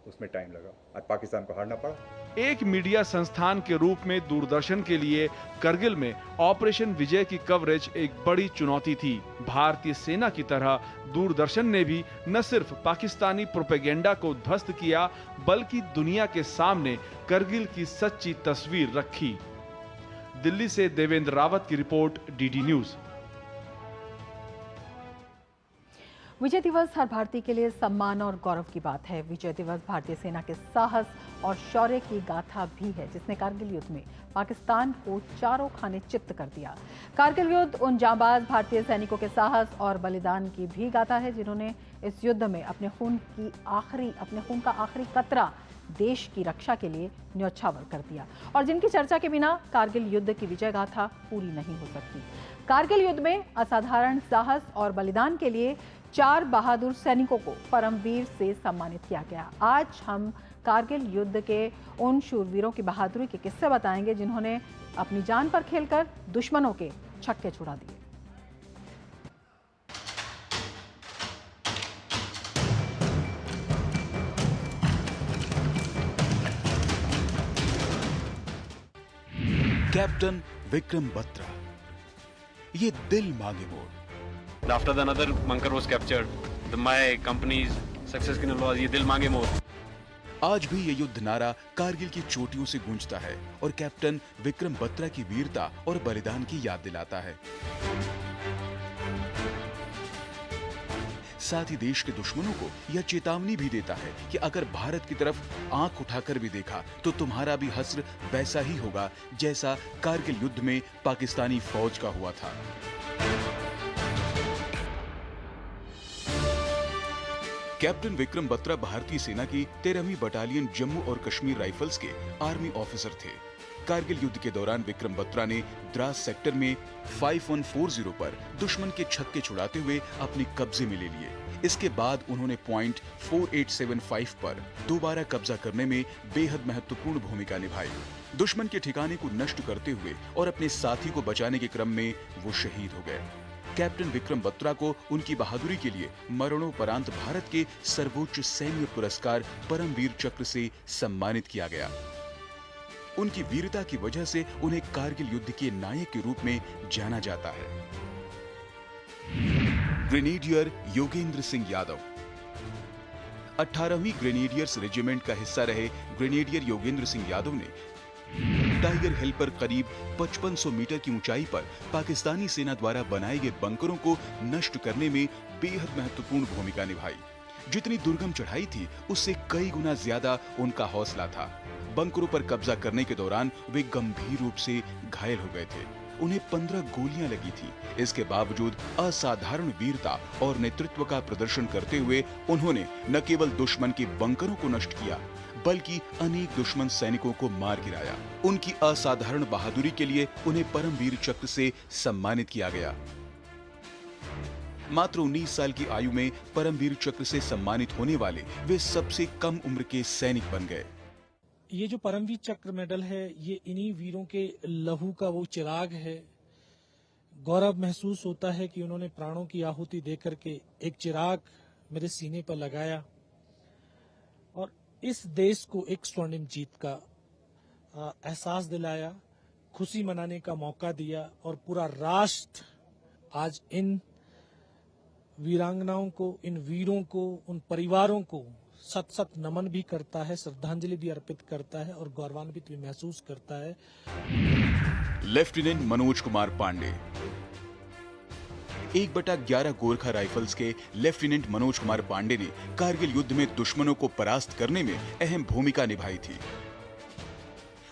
उसमें टाइम लगा। आज पाकिस्तान को हारना पड़ा।
एक मीडिया संस्थान के रूप में दूरदर्शन के लिए करगिल में ऑपरेशन विजय की कवरेज एक बड़ी चुनौती थी। भारतीय सेना की तरह दूरदर्शन ने भी न सिर्फ पाकिस्तानी प्रोपेगेंडा को ध्वस्त किया, बल्कि दुनिया के सामने करगिल की सच्ची तस्वीर रखी। दिल्ली से देवेंद्र रावत की रिपोर्ट, डीडी न्यूज।
विजय दिवस हर भारतीय के लिए सम्मान और गौरव की बात है। विजय दिवस भारतीय सेना के साहस और शौर्य की गाथा भी है, जिसने कारगिल युद्ध में पाकिस्तान को चारों खाने चित्त कर दिया। कारगिल युद्ध उन जांबाज भारतीय सैनिकों के साहस और बलिदान की भी गाथा है, जिन्होंने इस युद्ध में अपने खून का आखिरी कतरा देश की रक्षा के लिए न्यौछावर कर दिया, और जिनकी चर्चा के बिना कारगिल युद्ध की विजय गाथा पूरी नहीं हो सकती। कारगिल युद्ध में असाधारण साहस और बलिदान के लिए 4 बहादुर सैनिकों को परमवीर से सम्मानित किया गया। आज हम कारगिल युद्ध के उन शूरवीरों की बहादुरी के किस्से बताएंगे, जिन्होंने अपनी जान पर खेलकर दुश्मनों के छक्के छुड़ा दिए।
कैप्टन विक्रम बत्रा, ये दिल मांगे मोड़।
After another bunker was captured, my company's success की नलवाज, ये दिल मांगे मोर।
आज भी ये युद्ध नारा कारगिल की चोटियों से गूंजता है और कैप्टन विक्रम बत्रा की वीरता और बलिदान की याद दिलाता है। साथ ही देश के दुश्मनों को यह चेतावनी भी देता है कि अगर भारत की तरफ आंख उठाकर भी देखा तो तुम्हारा भी हश्र वैसा ही होगा जैसा कारगिल युद्ध में पाकिस्तानी फौज का हुआ था। कैप्टन विक्रम बत्रा भारतीय सेना की 13वीं बटालियन जम्मू और कश्मीर राइफल्स के आर्मी ऑफिसर थे। कारगिल युद्ध के दौरान विक्रम बत्रा ने द्रास सेक्टर में 5140 पर दुश्मन के छक्के छुड़ाते हुए अपने कब्जे में ले लिए। इसके बाद उन्होंने पॉइंट 4875 पर दोबारा कब्जा करने में बेहद महत्वपूर्ण भूमिका निभाई। दुश्मन के ठिकाने को नष्ट करते हुए और अपने साथी को बचाने के क्रम में वो शहीद हो गए। कैप्टन विक्रम बत्रा को उनकी बहादुरी के लिए मरणोपरांत भारत के सर्वोच्च सैन्य पुरस्कार परमवीर चक्र से सम्मानित किया गया। उनकी वीरता की वजह से उन्हें कारगिल युद्ध के नायक के रूप में जाना जाता है। ग्रेनेडियर योगेंद्र सिंह यादव 18वीं ग्रेनेडियर्स रेजिमेंट का हिस्सा रहे ग्रेनेडियर योगेंद्र सिंह यादव ने टाइगर हिल पर करीब 5500 मीटर की ऊंचाई पर पाकिस्तानी सेना द्वारा बनाए गए बंकरों को नष्ट करने में बेहद महत्वपूर्ण भूमिका निभाई। जितनी दुर्गम चढ़ाई थी उससे कई गुना ज्यादा उनका हौसला था। बंकरों पर कब्जा करने के दौरान वे गंभीर रूप से घायल हो गए थे। उन्हें 15 गोलियां लगी थी। इसके बावजूद असाधारण वीरता और नेतृत्व का प्रदर्शन करते हुए उन्होंने न केवल दुश्मन के बंकरों को नष्ट किया बल्कि अनेक दुश्मन सैनिकों को मार गिराया। उनकी असाधारण बहादुरी के लिए उन्हें परमवीर चक्र से सम्मानित किया गया। मात्र 19 साल की आयु में परमवीर चक्र से सम्मानित होने वाले वे सबसे कम उम्र के सैनिक बन गए।
ये जो परमवीर चक्र मेडल है, ये इन्हीं वीरों के लहू का वो चिराग है। गौरव महसूस होता है कि उन्होंने प्राणों की आहुति देकर के एक चिराग मेरे सीने पर लगाया और इस देश को एक स्वर्णिम जीत का एहसास दिलाया, खुशी मनाने का मौका दिया और पूरा राष्ट्र आज इन वीरांगनाओं को, इन वीरों को, उन परिवारों को सत सत नमन भी करता है, श्रद्धांजलि भी अर्पित करता है और गौरवान्वित भी महसूस करता है।
लेफ्टिनेंट मनोज कुमार पांडे 1/11 गोरखा राइफल्स के लेफ्टिनेंट मनोज कुमार पांडे ने कारगिल युद्ध में दुश्मनों को परास्त करने में अहम भूमिका निभाई थी।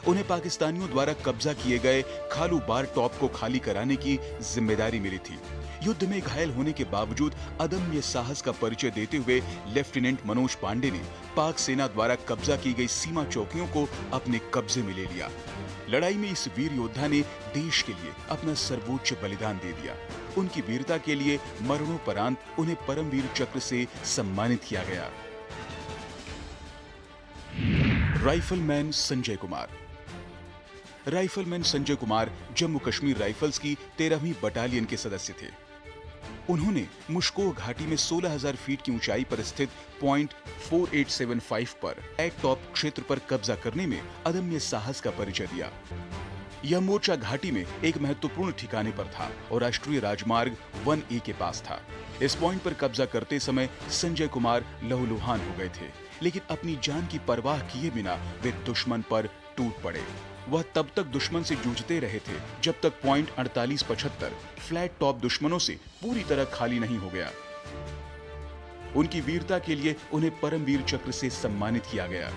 उन्हें पाकिस्तानियों द्वारा कब्जा किए गए खालू बार टॉप को खाली कराने की जिम्मेदारी मिली थी। युद्ध में घायल होने के बावजूद अदम्य साहस का परिचय देते हुए लेफ्टिनेंट मनोज पांडे ने पाक सेना द्वारा कब्जा की गई सीमा चौकियों को अपने कब्जे में ले लिया। लड़ाई में इस वीर योद्धा ने देश के लिए अपना सर्वोच्च बलिदान दे दिया। उनकी वीरता के लिए मरणोपरांत उन्हें परमवीर चक्र से सम्मानित किया गया। Rifleman Sanjay Kumar rifleman Sanjay Kumar Jammu Kashmir rifles की 13वीं बटालियन के सदस्य थे। उन्होंने मुश्को घाटी में 16,000 फीट की ऊंचाई पर स्थित पॉइंट 4875 पर एक टॉप क्षेत्र पर कब्जा करने में अदम्य साहस का परिचय दिया। यह मोर्चा घाटी में एक महत्वपूर्ण ठिकाने पर था और राष्ट्रीय राजमार्ग 1A के पास था। इस पॉइंट पर कब्जा करते समय संजय कुमार लहूलुहान हो गए थे, लेकिन अपनी जान की परवाह किए बिना वे दुश्मन पर टूट पड़े। वह तब तक दुश्मन से जूझते रहे थे जब तक पॉइंट 4875 फ्लैट टॉप दुश्मनों से पूरी तरह खाली नहीं हो गया। उनकी वीरता के लिए उन्हें परमवीर चक्र से सम्मानित किया गया।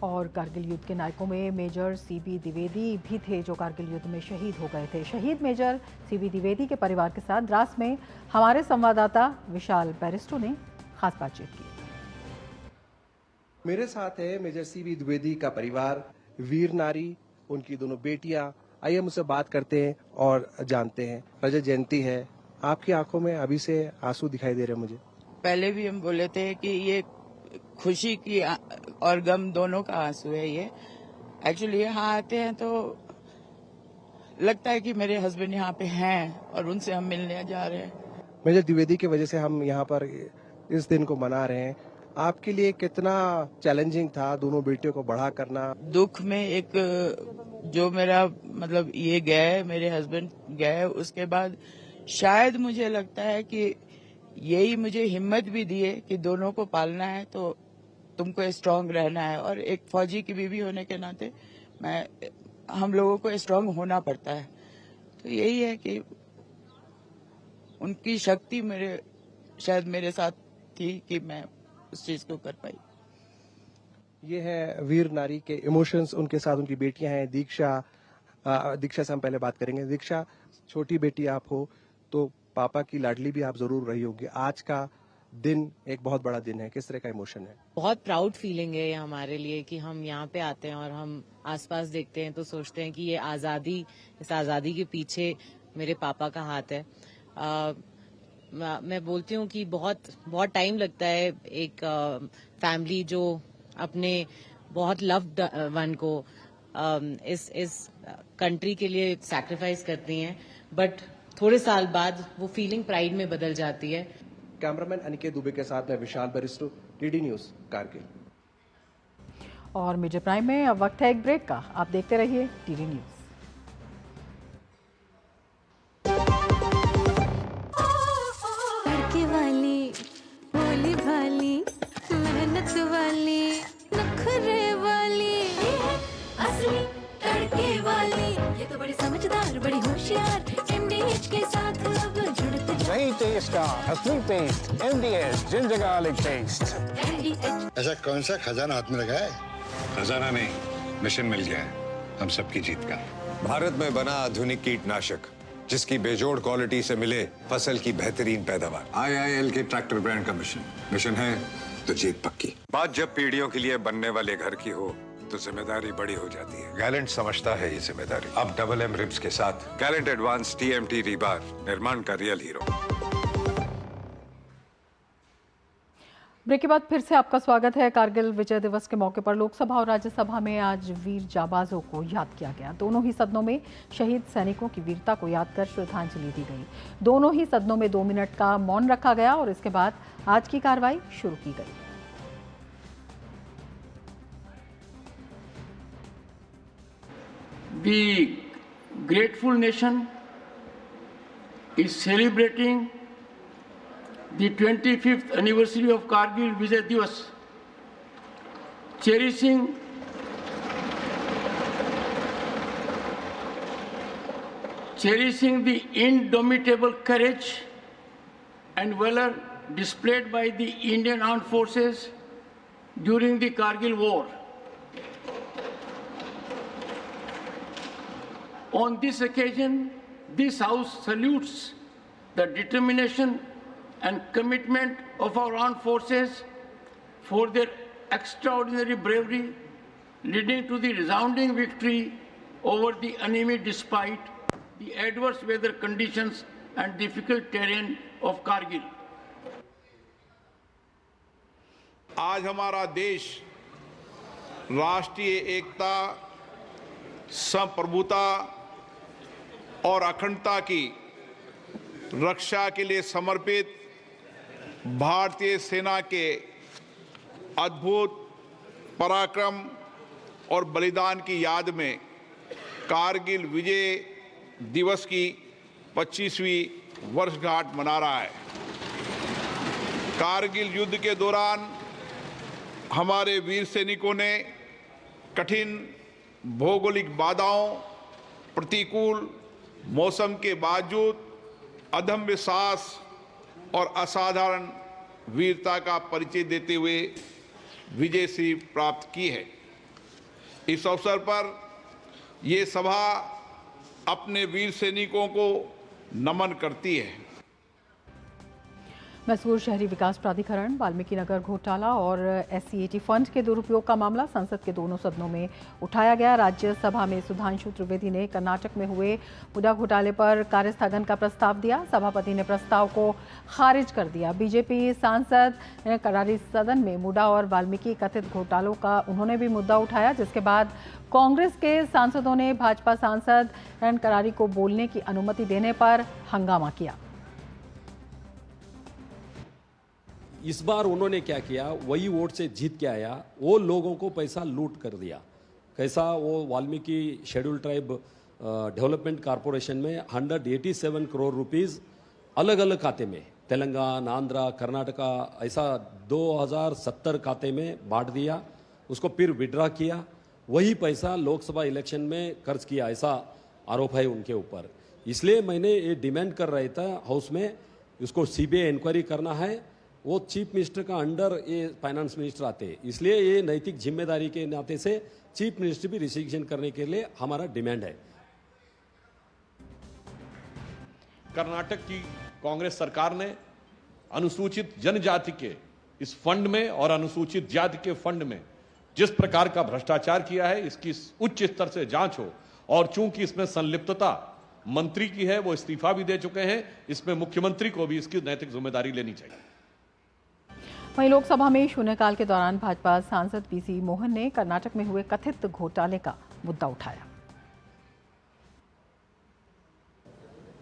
और कारगिल युद्ध के नायकों में मेजर सीबी द्विवेदी भी थे, जो कारगिल युद्ध में शहीद हो गए थे। शहीद मेजर सीबी द्विवेदी के परिवार के साथ द्रास में हमारे संवाददाता विशाल बैरिस्टो ने खास बातचीत की।
मेरे साथ है मेजर सीबी द्विवेदी का परिवार, वीर नारी, उनकी दोनों बेटियां। आइए मुझसे बात करते हैं और जानते हैं। रजत जयंती है, आपकी आंखों में अभी से आंसू दिखाई दे रहे हैं मुझे।
पहले भी हम बोले थे कि ये खुशी की और गम दोनों का आंसू है। ये एक्चुअली यहाँ आते हैं तो लगता है कि मेरे हस्बैंड यहाँ पे हैं और उनसे हम मिलने जा रहे हैं।
मेजर द्विवेदी की वजह से हम यहाँ पर इस दिन को मना रहे हैं। आपके लिए कितना चैलेंजिंग था दोनों बेटियों को बड़ा करना?
दुख में एक जो मेरा मतलब ये गए, मेरे हस्बैंड गए, उसके बाद शायद मुझे लगता है कि यही मुझे हिम्मत भी दिए कि दोनों को पालना है तो तुमको स्ट्रांग रहना है। और एक फौजी की बीवी होने के नाते हम लोगों को स्ट्रांग होना पड़ता है। तो यही है कि उनकी शक्ति शायद मेरे साथ थी कि मैं उस चीज को कर पाई।
ये है वीर नारी के इमोशंस। उनके साथ उनकी बेटियां हैं। दीक्षा से हम पहले बात करेंगे। दीक्षा, छोटी बेटी आप हो तो पापा की लाडली भी आप जरूर रही होगी। आज का दिन एक बहुत बड़ा दिन है, किस तरह का इमोशन है?
बहुत प्राउड फीलिंग है हमारे लिए कि हम यहाँ पे आते हैं और हम आसपास देखते हैं तो सोचते हैं कि ये आज़ादी, इस आज़ादी के पीछे मेरे पापा का हाथ है। मैं बोलती हूँ कि बहुत टाइम लगता है एक फैमिली जो अपने बहुत लव्ड वन को इस कंट्री के लिए सैक्रिफाइस करती हैं, बट थोड़े साल बाद वो फीलिंग प्राइड में बदल जाती है।
कैमरामैन अनिकेत दुबे के साथ मैं विशाल बरिस्टो, डीडी न्यूज, कारगिल।
और मीडिया प्राइम में अब वक्त है एक ब्रेक का। आप देखते रहिए डीडी न्यूज।
वाली भोली भाली मेहनत वाली नखरे वाली असली तड़के वाली, ये तो बड़ी समझदार बड़ी होशियार एमडीएच के साथ अब जुड़ते
नई टेस्ट का असली taste MDH ginger garlic paste.
ऐसा कौन सा खजाना हाथ में लगा है? खजाना नहीं, मिशन मिल गया है हम सबकी जीत का।
भारत में बना आधुनिक कीटनाशक जिसकी बेजोड़ क्वालिटी से मिले फसल की बेहतरीन पैदावार।
IIL के ट्रैक्टर ब्रांड का मिशन है तो जीत पक्की।
बात जब पीढ़ियों के लिए बनने वाले घर की हो तो जिम्मेदारी बड़ी हो जाती है। गैलेंट समझता है ये जिम्मेदारी। अब डबल एम रिब्स के साथ गैलेंट एडवांस TMT रीबार, निर्माण का रियल हीरो।
ब्रेक के बाद फिर से आपका स्वागत है। कारगिल विजय दिवस के मौके पर लोकसभा और राज्यसभा में आज वीर जाबाजों को याद किया गया। दोनों ही सदनों में शहीद सैनिकों की वीरता को याद कर श्रद्धांजलि दी गई। दोनों ही सदनों में 2 मिनट का मौन रखा गया और इसके बाद आज की कार्रवाई शुरू की गई।
The grateful nation is celebrating the 25th anniversary of Kargil Vijay Divas, cherishing the indomitable courage and valor displayed by the Indian Armed Forces during the Kargil War. On this occasion, this House salutes the determination and commitment of our armed forces for their extraordinary bravery, leading to the resounding victory over the enemy despite the adverse weather conditions and difficult terrain of Kargil.
आज हमारा देश राष्ट्रीय एकता, संप्रभुता और अखंडता की रक्षा के लिए समर्पित भारतीय सेना के अद्भुत पराक्रम और बलिदान की याद में कारगिल विजय दिवस की 25वीं वर्षगांठ मना रहा है। कारगिल युद्ध के दौरान हमारे वीर सैनिकों ने कठिन भौगोलिक बाधाओं, प्रतिकूल मौसम के बावजूद अदम्य साहस और असाधारण वीरता का परिचय देते हुए विजय श्री प्राप्त की है। इस अवसर पर ये सभा अपने वीर सैनिकों को नमन करती है।
मैसूर शहरी विकास प्राधिकरण, वाल्मीकि नगर घोटाला और SCAT फंड के दुरुपयोग का मामला संसद के दोनों सदनों में उठाया गया। राज्यसभा में सुधांशु त्रिवेदी ने कर्नाटक में हुए मुडा घोटाले पर कार्यस्थगन का प्रस्ताव दिया। सभापति ने प्रस्ताव को खारिज कर दिया। बीजेपी सांसद करारी सदन में मुडा और वाल्मीकि कथित घोटालों का उन्होंने भी मुद्दा उठाया, जिसके बाद कांग्रेस के सांसदों ने भाजपा सांसद करारी को बोलने की अनुमति देने पर हंगामा किया।
इस बार उन्होंने क्या किया, वही वोट से जीत के आया, वो लोगों को पैसा लूट कर दिया। कैसा, वो Valmiki schedule tribe development corporation में 187 करोड़ रुपीस अलग अलग खाते में, तेलंगाना, आंध्रा, कर्नाटका, ऐसा 2070 खाते में बांट दिया। उसको फिर विड्रॉ किया, वही पैसा लोकसभा इलेक्शन में खर्च किया, ऐसा आरोप है उनके ऊपर। इसलिए मैंने ये डिमांड कर रहा था हाउस में, उसको CBI इंक्वायरी करना है। वो चीफ मिनिस्टर का अंडर ये फाइनेंस मिनिस्टर आते हैं, इसलिए ये नैतिक जिम्मेदारी के नाते से चीफ मिनिस्टर भी रिसिग्नेशन करने के लिए हमारा डिमांड है।
कर्नाटक की कांग्रेस सरकार ने अनुसूचित जनजाति के इस फंड में और अनुसूचित जाति के फंड में जिस प्रकार का भ्रष्टाचार किया है, इसकी उच्च स्तर से जांच हो। और चूंकि इसमें संलिप्तता मंत्री की है, वो इस्तीफा भी दे चुके हैं। इसमें मुख्यमंत्री को भी इसकी नैतिक जिम्मेदारी लेनी चाहिए।
वहीं लोकसभा में शून्यकाल के दौरान भाजपा सांसद पीसी मोहन ने कर्नाटक में हुए कथित घोटाले का मुद्दा उठाया।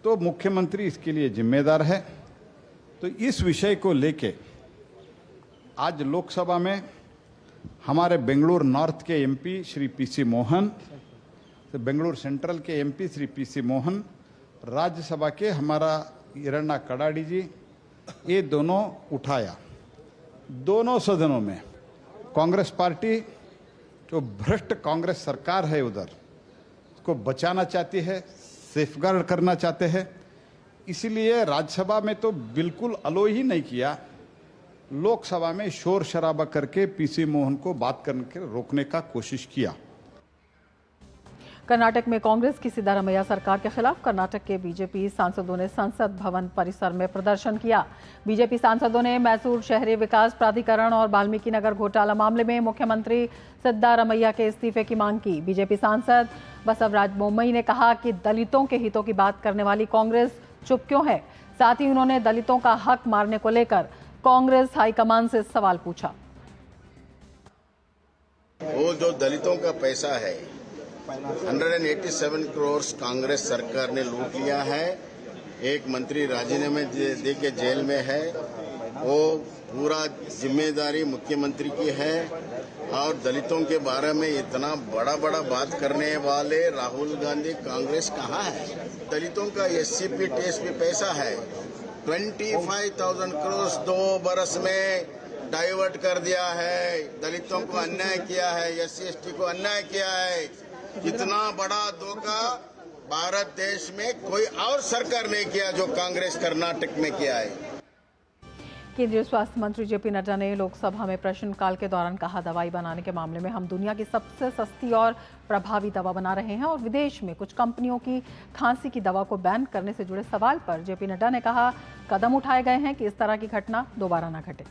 तो मुख्यमंत्री इसके लिए जिम्मेदार है। तो इस विषय को लेके आज लोकसभा में हमारे बेंगलुरु नॉर्थ के एमपी श्री पीसी मोहन, तो बेंगलुरु सेंट्रल के एमपी श्री पीसी मोहन, राज्यसभा के हमारा हिरण्णा कडाडी जी, ये दोनों उठाया। दोनों सदनों में कांग्रेस पार्टी, जो भ्रष्ट कांग्रेस सरकार है उधर, उसको बचाना चाहती है, सेफगार्ड करना चाहते हैं। इसलिए राज्यसभा में तो बिल्कुल अलो ही नहीं किया, लोकसभा में शोर शराबा करके पीसी मोहन को बात करने के रोकने का कोशिश किया।
कर्नाटक में कांग्रेस की सिद्धारमैया सरकार के खिलाफ कर्नाटक के बीजेपी सांसदों ने संसद भवन परिसर में प्रदर्शन किया। बीजेपी सांसदों ने मैसूर शहरी विकास प्राधिकरण और वाल्मीकि नगर घोटाला मामले में मुख्यमंत्री सिद्धारमैया के इस्तीफे की मांग की। बीजेपी सांसद बसवराज बोम्मई ने कहा कि दलितों के हितों की बात करने वाली कांग्रेस चुप क्यों है। साथ ही उन्होंने दलितों का हक मारने को लेकर कांग्रेस हाईकमान से सवाल पूछा।
वो जो दलितों का पैसा है 187 करोड़ कांग्रेस सरकार ने लूट लिया है। एक मंत्री राजीनामे दे के जेल में है, वो पूरा जिम्मेदारी मुख्यमंत्री की है। और दलितों के बारे में इतना बड़ा बड़ा बात करने वाले राहुल गांधी कांग्रेस कहाँ है। दलितों का SCP टेस्ट भी पैसा है 25,000 करोड़ 2 बरस में डाइवर्ट कर दिया है। दलितों को अन्याय किया है, SC ST को अन्याय किया है। इतना बड़ा धोखा भारत देश में कोई और सरकार नहीं किया जो कांग्रेस कर्नाटक में किया है।
केंद्रीय स्वास्थ्य मंत्री जेपी नड्डा ने लोकसभा में प्रश्नकाल के दौरान कहा, दवाई बनाने के मामले में हम दुनिया की सबसे सस्ती और प्रभावी दवा बना रहे हैं और विदेश में कुछ कंपनियों की खांसी की दवा को बैन करने से जुड़े सवाल पर जेपी नड्डा ने कहा, कदम उठाए गए हैं कि इस तरह की घटना दोबारा न घटे।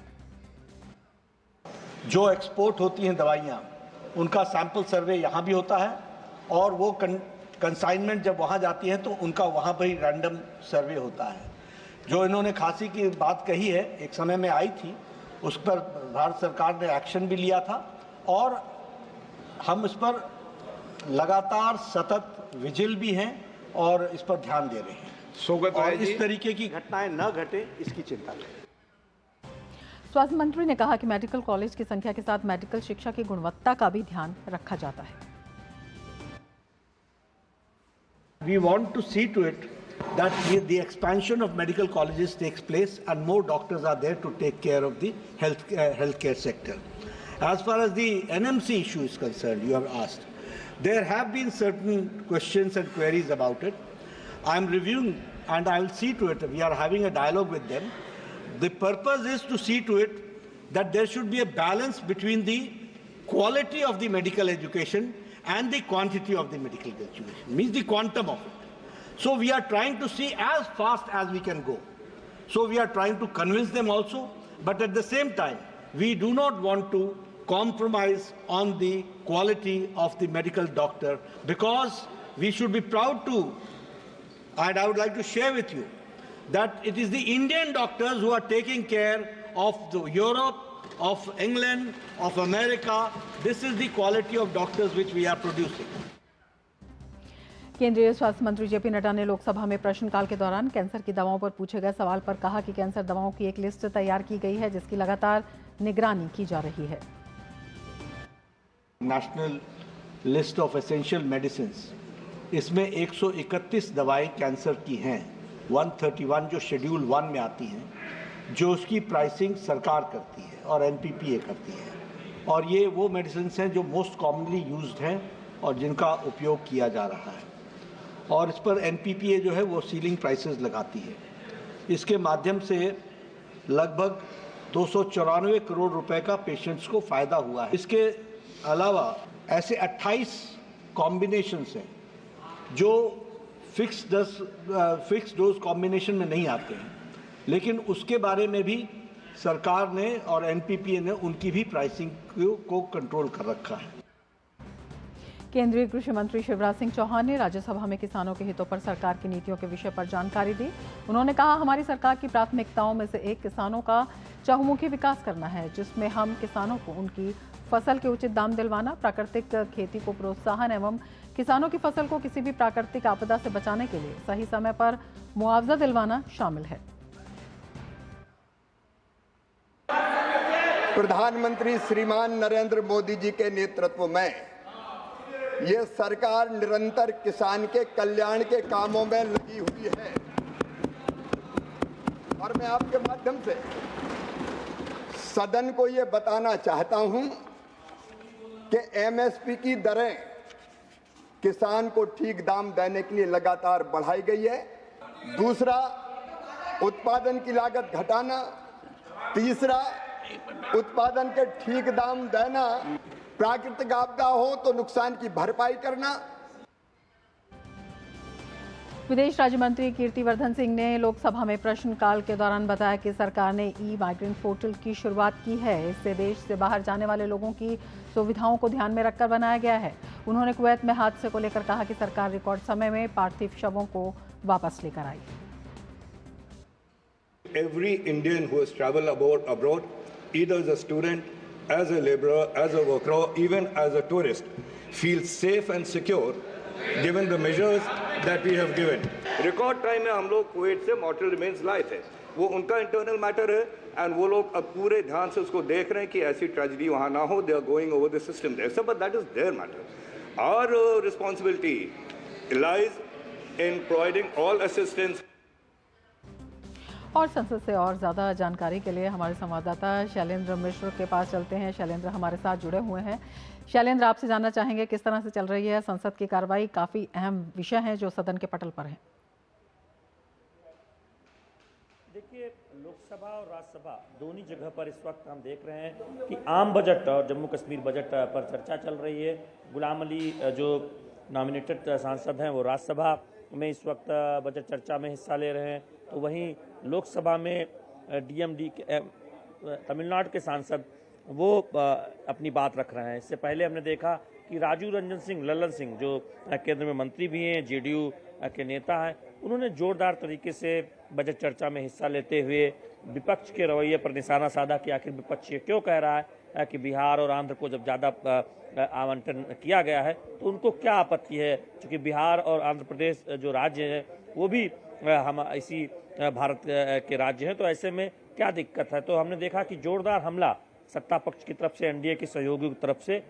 जो एक्सपोर्ट होती हैं दवाइयाँ, उनका सैंपल सर्वे यहाँ भी होता है और वो कंसाइनमेंट जब वहाँ जाती हैं तो उनका वहाँ पर ही रैंडम सर्वे होता है। जो इन्होंने खांसी की बात कही है, एक समय में आई थी, उस पर भारत सरकार ने एक्शन भी लिया था और हम इस पर लगातार सतत विजिल भी हैं और इस पर ध्यान दे रहे हैं और इस तरीके की घटनाएं न घटे इसकी चिंता करें।
स्वास्थ्य मंत्री ने कहा कि मेडिकल कॉलेज की संख्या के साथ मेडिकल शिक्षा की गुणवत्ता का भी ध्यान रखा जाता है।
We want to see to it that the expansion of medical colleges takes place and more doctors are there to take care of the healthcare sector. As far as the NMC issue is concerned, you have asked, there have been certain questions and queries about it. I am reviewing and I will see to it. We are having a dialogue with them. The purpose is to see to it that there should be a balance between the quality of the medical education and the quantity of the medical education, means the quantum of it. So we are trying to see as fast as we can go. So we are trying to convince them also, but at the same time, we do not want to compromise on the quality of the medical doctor, because we should be proud to, and I would like to share with you, that it is the Indian doctors who are taking care of Europe, of England, of America. This is the quality of doctors which we are producing.
केंद्रीय स्वास्थ्य मंत्री JP Nadda ने लोकसभा में प्रश्नकाल के दौरान cancer की दवाओं पर पूछे गए सवाल पर कहा कि कैंसर दवाओं की एक लिस्ट तैयार की गई है जिसकी लगातार निगरानी की जा रही है।
National list of essential medicines, इसमें 131 दवाएं कैंसर की हैं, 131 जो शेड्यूल 1 में आती हैं, जो उसकी प्राइसिंग सरकार करती है और एनपीपीए करती है। और ये वो मेडिसिन्स हैं जो मोस्ट कॉमनली यूज्ड हैं और जिनका उपयोग किया जा रहा है। और इस पर एनपीपीए जो है वो सीलिंग प्राइसेस लगाती है। इसके माध्यम से लगभग 294 करोड़ रुपए का पेशेंट्स को फ़ायदा हुआ है। इसके अलावा ऐसे 28 कॉम्बिनेशंस हैं जो फिक्स डोज कॉम्बिनेशन में नहीं आते हैं, लेकिन उसके बारे में भी सरकार ने और एनपीपीए ने उनकी भी प्राइसिंग को कंट्रोल कर रखा है।
केंद्रीय कृषि मंत्री शिवराज सिंह चौहान ने राज्यसभा में किसानों के हितों पर सरकार की नीतियों के विषय पर जानकारी दी। उन्होंने कहा, हमारी सरकार की प्राथमिकताओं में से एक किसानों का चहुमुखी विकास करना है, जिसमें हम किसानों को उनकी फसल के उचित दाम दिलवाना, प्राकृतिक खेती को प्रोत्साहन एवं किसानों की फसल को किसी भी प्राकृतिक आपदा से बचाने के लिए सही समय पर मुआवजा दिलवाना शामिल है।
प्रधानमंत्री श्रीमान नरेंद्र मोदी जी के नेतृत्व में ये सरकार निरंतर किसान के कल्याण के कामों में लगी हुई है और मैं आपके माध्यम से सदन को ये बताना चाहता हूं कि एमएसपी की दरें किसान को ठीक दाम देने के लिए लगातार बढ़ाई गई है। दूसरा, उत्पादन की लागत घटाना। तीसरा, उत्पादन के ठीक दाम देना। प्राकृतिक आपदा हो तो नुकसान की भरपाई करना।
विदेश राज्य मंत्री कीर्तिवर्धन सिंह ने लोकसभा में प्रश्नकाल के दौरान बताया कि सरकार ने ई माइग्रेंट पोर्टल की शुरुआत की है। इससे देश से बाहर जाने वाले लोगों की सुविधाओं को ध्यान में रखकर बनाया गया है। उन्होंने कुवैत में हादसे को लेकर कहा कि सरकार रिकॉर्ड समय में पार्थिव शवों को वापस लेकर आई।
Every Indian who has traveled abroad, either as a student, as a laborer, as a worker, or even as a tourist, feels safe and secure given the measures that we have given.
Record time में हम लोग Kuwait से मॉर्टल remains लाए थे। वो उनका internal matter है and वो लोग अब पूरे ध्यान से उसको देख रहे हैं कि ऐसी ट्रेजेडी वहाँ ना हो। They are going over the system there, but that is their matter. Our responsibility lies in providing all assistance.
और संसद से और ज़्यादा जानकारी के लिए हमारे संवाददाता शैलेंद्र मिश्र के पास चलते हैं। शैलेंद्र हमारे साथ जुड़े हुए हैं। शैलेंद्र, आपसे जानना चाहेंगे किस तरह से चल रही है संसद की कार्रवाई। काफ़ी अहम विषय हैं जो सदन के पटल पर हैं।
देखिए, लोकसभा और राज्यसभा दोनों जगह पर इस वक्त हम देख रहे हैं कि आम बजट और जम्मू कश्मीर बजट पर चर्चा चल रही है। गुलाम अली जो नॉमिनेटेड सांसद हैं वो राज्यसभा में इस वक्त बजट चर्चा में हिस्सा ले रहे हैं, तो वहीं लोकसभा में डीएमडी के तमिलनाडु के सांसद वो अपनी बात रख रहे हैं। इससे पहले हमने देखा कि राजू रंजन सिंह लल्लन सिंह जो केंद्र में मंत्री भी हैं, जेडीयू के नेता हैं, उन्होंने जोरदार तरीके से बजट चर्चा में हिस्सा लेते हुए विपक्ष के रवैये पर निशाना साधा कि आखिर विपक्ष ये क्यों कह रहा है कि बिहार और आंध्र को जब ज़्यादा आवंटन किया गया है तो उनको क्या आपत्ति है, क्योंकि बिहार और आंध्र प्रदेश जो राज्य हैं वो भी हम इसी भारत के राज्य हैं, तो ऐसे में क्या दिक्कत है। तो हमने देखा कि जोरदार हमला सत्ता पक्ष की तरफ से, एनडीए की सहयोगियों की तरफ से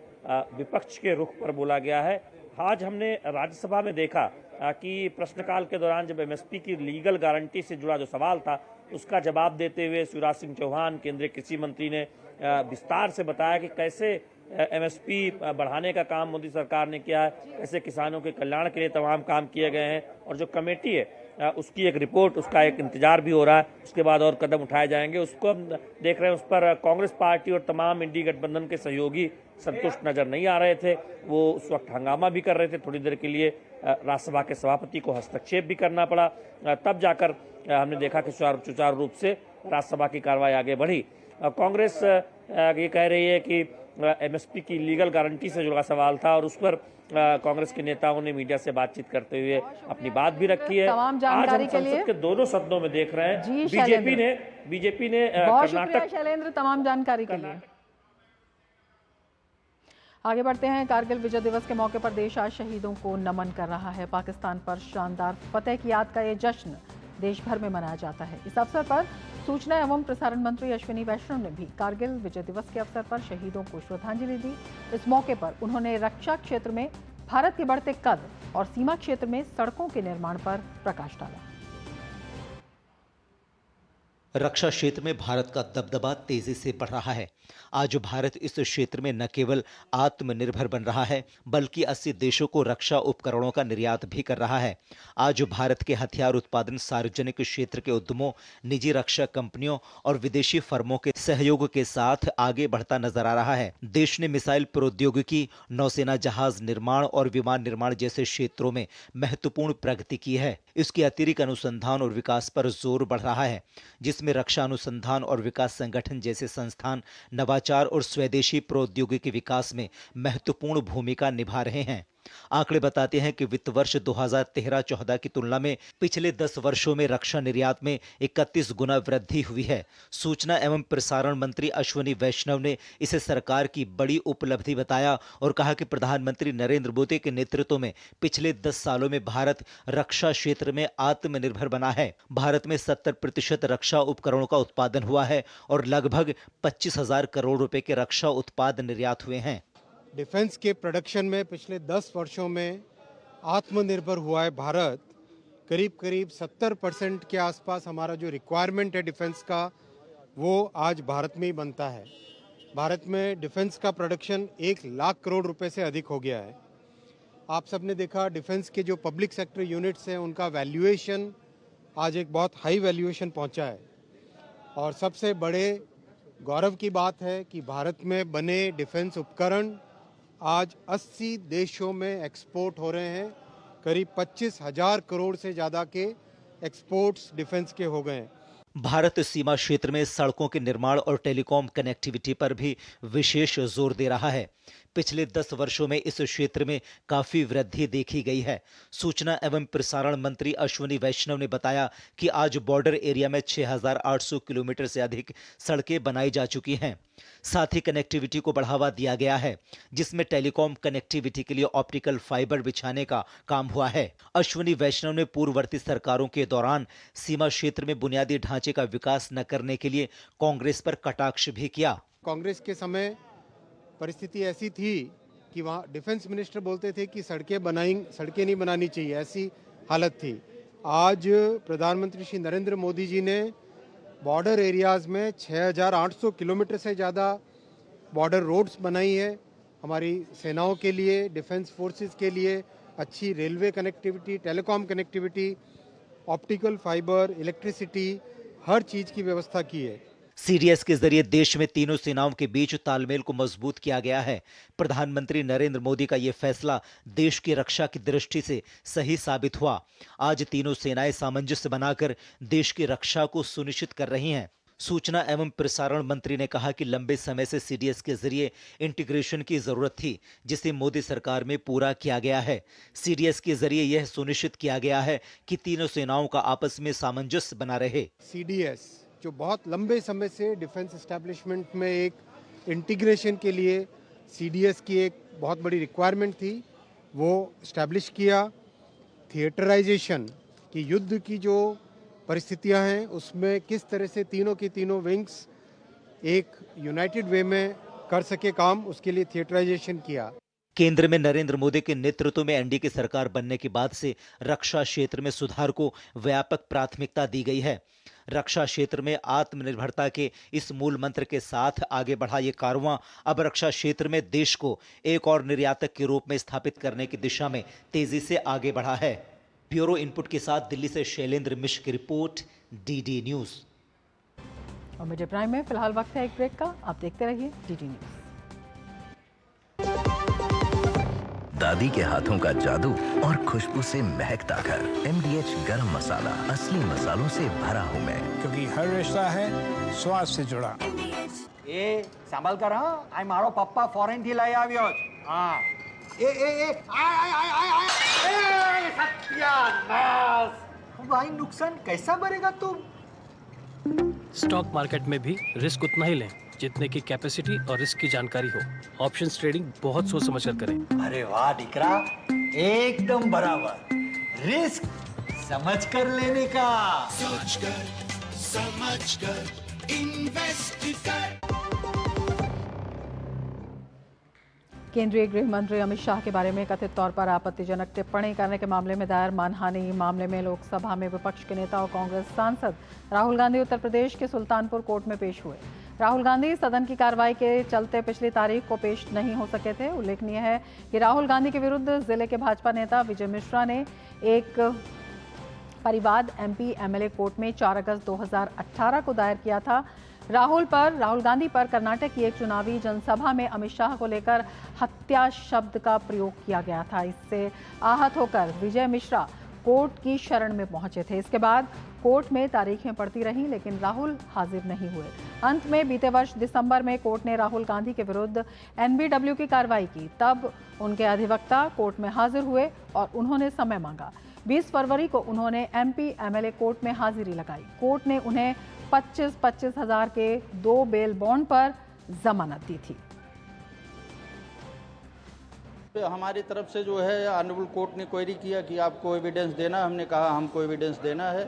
विपक्ष के रुख पर बोला गया है। आज हमने राज्यसभा में देखा कि प्रश्नकाल के दौरान जब एमएसपी की लीगल गारंटी से जुड़ा जो सवाल था उसका जवाब देते हुए शिवराज सिंह चौहान केंद्रीय कृषि मंत्री ने विस्तार से बताया कि कैसे एमएसपी बढ़ाने का काम मोदी सरकार ने किया है, कैसे किसानों के कल्याण के लिए तमाम काम किए गए हैं, और जो कमेटी है उसकी एक रिपोर्ट, उसका एक इंतजार भी हो रहा है, उसके बाद और कदम उठाए जाएंगे। उसको हम देख रहे हैं, उस पर कांग्रेस पार्टी और तमाम इंडी गठबंधन के सहयोगी संतुष्ट नजर नहीं आ रहे थे। वो उस वक्त हंगामा भी कर रहे थे, थोड़ी देर के लिए राज्यसभा के सभापति को हस्तक्षेप भी करना पड़ा, तब जाकर हमने देखा कि सुचारू रूप से राज्यसभा की कार्रवाई आगे बढ़ी। कांग्रेस ये कह रही है कि एमएसपी की लीगल गारंटी से जुड़ा सवाल था और उस पर कांग्रेस के नेताओं ने मीडिया से बातचीत करते हुए अपनी बात भी रखी है। आज हम संसद के दोनों सदनों में देख रहे हैं बीजेपी ने कर्नाटक।
शैलेंद्र, तमाम जानकारी के लिए। आगे बढ़ते हैं। कारगिल विजय दिवस के मौके पर देश आज शहीदों को नमन कर रहा है। पाकिस्तान पर शानदार फतेह की याद का ये जश्न देश भर में मनाया जाता है। इस अवसर पर सूचना एवं प्रसारण मंत्री अश्विनी वैष्णव ने भी कारगिल विजय दिवस के अवसर पर शहीदों को श्रद्धांजलि दी। इस मौके पर उन्होंने रक्षा क्षेत्र में भारत के बढ़ते कद और सीमा क्षेत्र में सड़कों के निर्माण पर प्रकाश डाला।
रक्षा क्षेत्र में भारत का दबदबा तेजी से बढ़ रहा है। आज भारत इस क्षेत्र में न केवल आत्मनिर्भर बन रहा है बल्कि 80 देशों को रक्षा उपकरणों का निर्यात भी कर रहा है। आज भारत के हथियार उत्पादन सार्वजनिक क्षेत्र के उद्यमों, निजी रक्षा कंपनियों और विदेशी फर्मों के सहयोग के साथ आगे बढ़ता नजर आ रहा है। देश ने मिसाइल प्रौद्योगिकी, नौसेना जहाज निर्माण और विमान निर्माण जैसे क्षेत्रों में महत्वपूर्ण प्रगति की है। इसके अतिरिक्त अनुसंधान और विकास पर जोर बढ़ रहा है, जिसमें रक्षा अनुसंधान और विकास संगठन जैसे संस्थान नवाचार और स्वदेशी प्रौद्योगिकी विकास में महत्वपूर्ण भूमिका निभा रहे हैं। आंकड़े बताते हैं कि वित्त वर्ष 2013-14 की तुलना में पिछले 10 वर्षों में रक्षा निर्यात में 31 गुना वृद्धि हुई है। सूचना एवं प्रसारण मंत्री अश्विनी वैष्णव ने इसे सरकार की बड़ी उपलब्धि बताया और कहा कि प्रधानमंत्री नरेंद्र मोदी के नेतृत्व में पिछले 10 सालों में भारत रक्षा क्षेत्र में आत्मनिर्भर बना है। भारत में 70% रक्षा उपकरणों का उत्पादन हुआ है और लगभग 25,000 करोड़ रुपए के रक्षा उत्पाद निर्यात हुए हैं।
डिफेंस के प्रोडक्शन में पिछले 10 वर्षों में आत्मनिर्भर हुआ है भारत। करीब 70% के आसपास हमारा जो रिक्वायरमेंट है डिफेंस का, वो आज भारत में ही बनता है। भारत में डिफेंस का प्रोडक्शन 1 लाख करोड़ रुपए से अधिक हो गया है। आप सबने देखा डिफेंस के जो पब्लिक सेक्टर यूनिट्स हैं उनका वैल्यूएशन आज एक बहुत हाई वैल्यूएशन पहुंचा है। और सबसे बड़े गौरव की बात है कि भारत में बने डिफेंस उपकरण आज 80 देशों में एक्सपोर्ट हो रहे हैं। करीब 25,000 करोड़ से ज़्यादा के एक्सपोर्ट्स डिफेंस के हो गए हैं।
भारत सीमा क्षेत्र में सड़कों के निर्माण और टेलीकॉम कनेक्टिविटी पर भी विशेष जोर दे रहा है। पिछले 10 वर्षों में इस क्षेत्र में काफी वृद्धि देखी गई है। सूचना एवं प्रसारण मंत्री अश्विनी वैष्णव ने बताया कि आज बॉर्डर एरिया में 6,800 किलोमीटर से अधिक सड़कें बनाई जा चुकी हैं। साथ ही कनेक्टिविटी को बढ़ावा दिया गया है, जिसमें टेलीकॉम कनेक्टिविटी के लिए ऑप्टिकल फाइबर बिछाने का काम हुआ है। अश्विनी वैष्णव ने पूर्ववर्ती सरकारों के दौरान सीमा क्षेत्र में बुनियादी ढांचे का विकास न करने के लिए कांग्रेस पर कटाक्ष भी किया।
कांग्रेस के समय परिस्थिति ऐसी थी कि वहाँ डिफेंस मिनिस्टर बोलते थे कि सड़कें नहीं बनानी चाहिए, ऐसी हालत थी। आज प्रधानमंत्री श्री नरेंद्र मोदी जी ने बॉर्डर एरियाज़ में 6,800 किलोमीटर से ज़्यादा बॉर्डर रोड्स बनाई है। हमारी सेनाओं के लिए, डिफेंस फोर्सेस के लिए अच्छी railway connectivity, telecom connectivity, optical fibre, electricity, हर चीज़ की व्यवस्था की है।
सीडीएस के जरिए देश में तीनों सेनाओं के बीच तालमेल को मजबूत किया गया है। प्रधानमंत्री नरेंद्र मोदी का यह फैसला देश की रक्षा की दृष्टि से सही साबित हुआ। आज तीनों सेनाएं सामंजस्य बनाकर देश की रक्षा को सुनिश्चित कर रही हैं। सूचना एवं प्रसारण मंत्री ने कहा कि लंबे समय से सीडीएस के जरिए इंटीग्रेशन की जरूरत थी, जिसे मोदी सरकार में पूरा किया गया है। सीडीएस के जरिए यह सुनिश्चित किया गया है कि तीनों सेनाओं का आपस में सामंजस्य बना रहे।
सीडीएस जो बहुत लंबे समय से डिफेंस एस्टेब्लिशमेंट में एक इंटीग्रेशन के लिए सीडीएस की एक बहुत बड़ी रिक्वायरमेंट थी, वो एस्टेब्लिश किया। थिएटराइजेशन की युद्ध की जो परिस्थितियां हैं उसमें किस तरह से तीनों की तीनों विंग्स एक यूनाइटेड वे में कर सके काम, उसके लिए थिएटराइजेशन किया।
केंद्र में नरेंद्र मोदी के नेतृत्व में एनडीए की सरकार बनने के बाद से रक्षा क्षेत्र में सुधार को व्यापक प्राथमिकता दी गई है। रक्षा क्षेत्र में आत्मनिर्भरता के इस मूल मंत्र के साथ आगे बढ़ा ये कारवां अब रक्षा क्षेत्र में देश को एक और निर्यातक के रूप में स्थापित करने की दिशा में तेजी से आगे बढ़ा है। ब्यूरो इनपुट के साथ दिल्ली से शैलेंद्र मिश्र की रिपोर्ट, डीडी न्यूज।
और मीडिया प्राइम में फिलहाल वक्त है एक ब्रेक का। आप देखते रहिए डीडी न्यूज।
दादी के हाथों का जादू और खुशबू से महकता घर। MDH गरम मसाला, असली मसालों से भरा हूँ मैं,
क्योंकि हर रिश्ता है स्वाद से जुड़ा।
ए संभाल कर, हाँ, आई मारो पप्पा फॉरेन थी लाई आव्यो। हाँ, ए सत्यानाश भाई, नुकसान कैसा भरेगा तुम?
स्टॉक मार्केट में भी रिस्क उतना ही लें जितने की कैपेसिटी और रिस्क की जानकारी हो। ऑप्शंस ट्रेडिंग बहुत सोच समझ कर करें।
अरे वाह दिकरा, एकदम बराबर। रिस्क समझ कर लेने का।
सोच कर, समझ कर, इन्वेस्ट कर।
केंद्रीय गृह मंत्री अमित शाह के बारे में कथित तौर पर आपत्तिजनक टिप्पणी करने के मामले में दायर मानहानि मामले में लोकसभा में विपक्ष के नेता और कांग्रेस सांसद राहुल गांधी उत्तर प्रदेश के सुल्तानपुर कोर्ट में पेश हुए। राहुल गांधी सदन की कार्रवाई के चलते पिछली तारीख को पेश नहीं हो सके थे। उल्लेखनीय है कि राहुल गांधी के विरुद्ध जिले के भाजपा नेता विजय मिश्रा ने एक परिवाद MP MLA कोर्ट में 4 अगस्त 2018 को दायर किया था। राहुल गांधी पर कर्नाटक की एक चुनावी जनसभा में अमित शाह को लेकर हत्या शब्द का प्रयोग किया गया था। इससे आहत होकर विजय मिश्रा कोर्ट की शरण में पहुंचे थे। इसके बाद कोर्ट में तारीखें पड़ती रहीं, लेकिन राहुल हाजिर नहीं हुए। अंत में बीते वर्ष दिसंबर में कोर्ट ने राहुल गांधी के विरुद्ध NBW की कार्रवाई की। तब उनके अधिवक्ता कोर्ट में हाजिर हुए और उन्होंने समय मांगा। 20 फरवरी को उन्होंने MP MLA कोर्ट में हाजिरी लगाई। कोर्ट ने उन्हें 25-25 हज़ार के 2 बेल बॉन्ड पर जमानत दी थी।
हमारी तरफ से जो है ऑनरेबल कोर्ट ने क्वेरी किया कि आपको एविडेंस देना है। हमने कहा हमको एविडेंस देना है,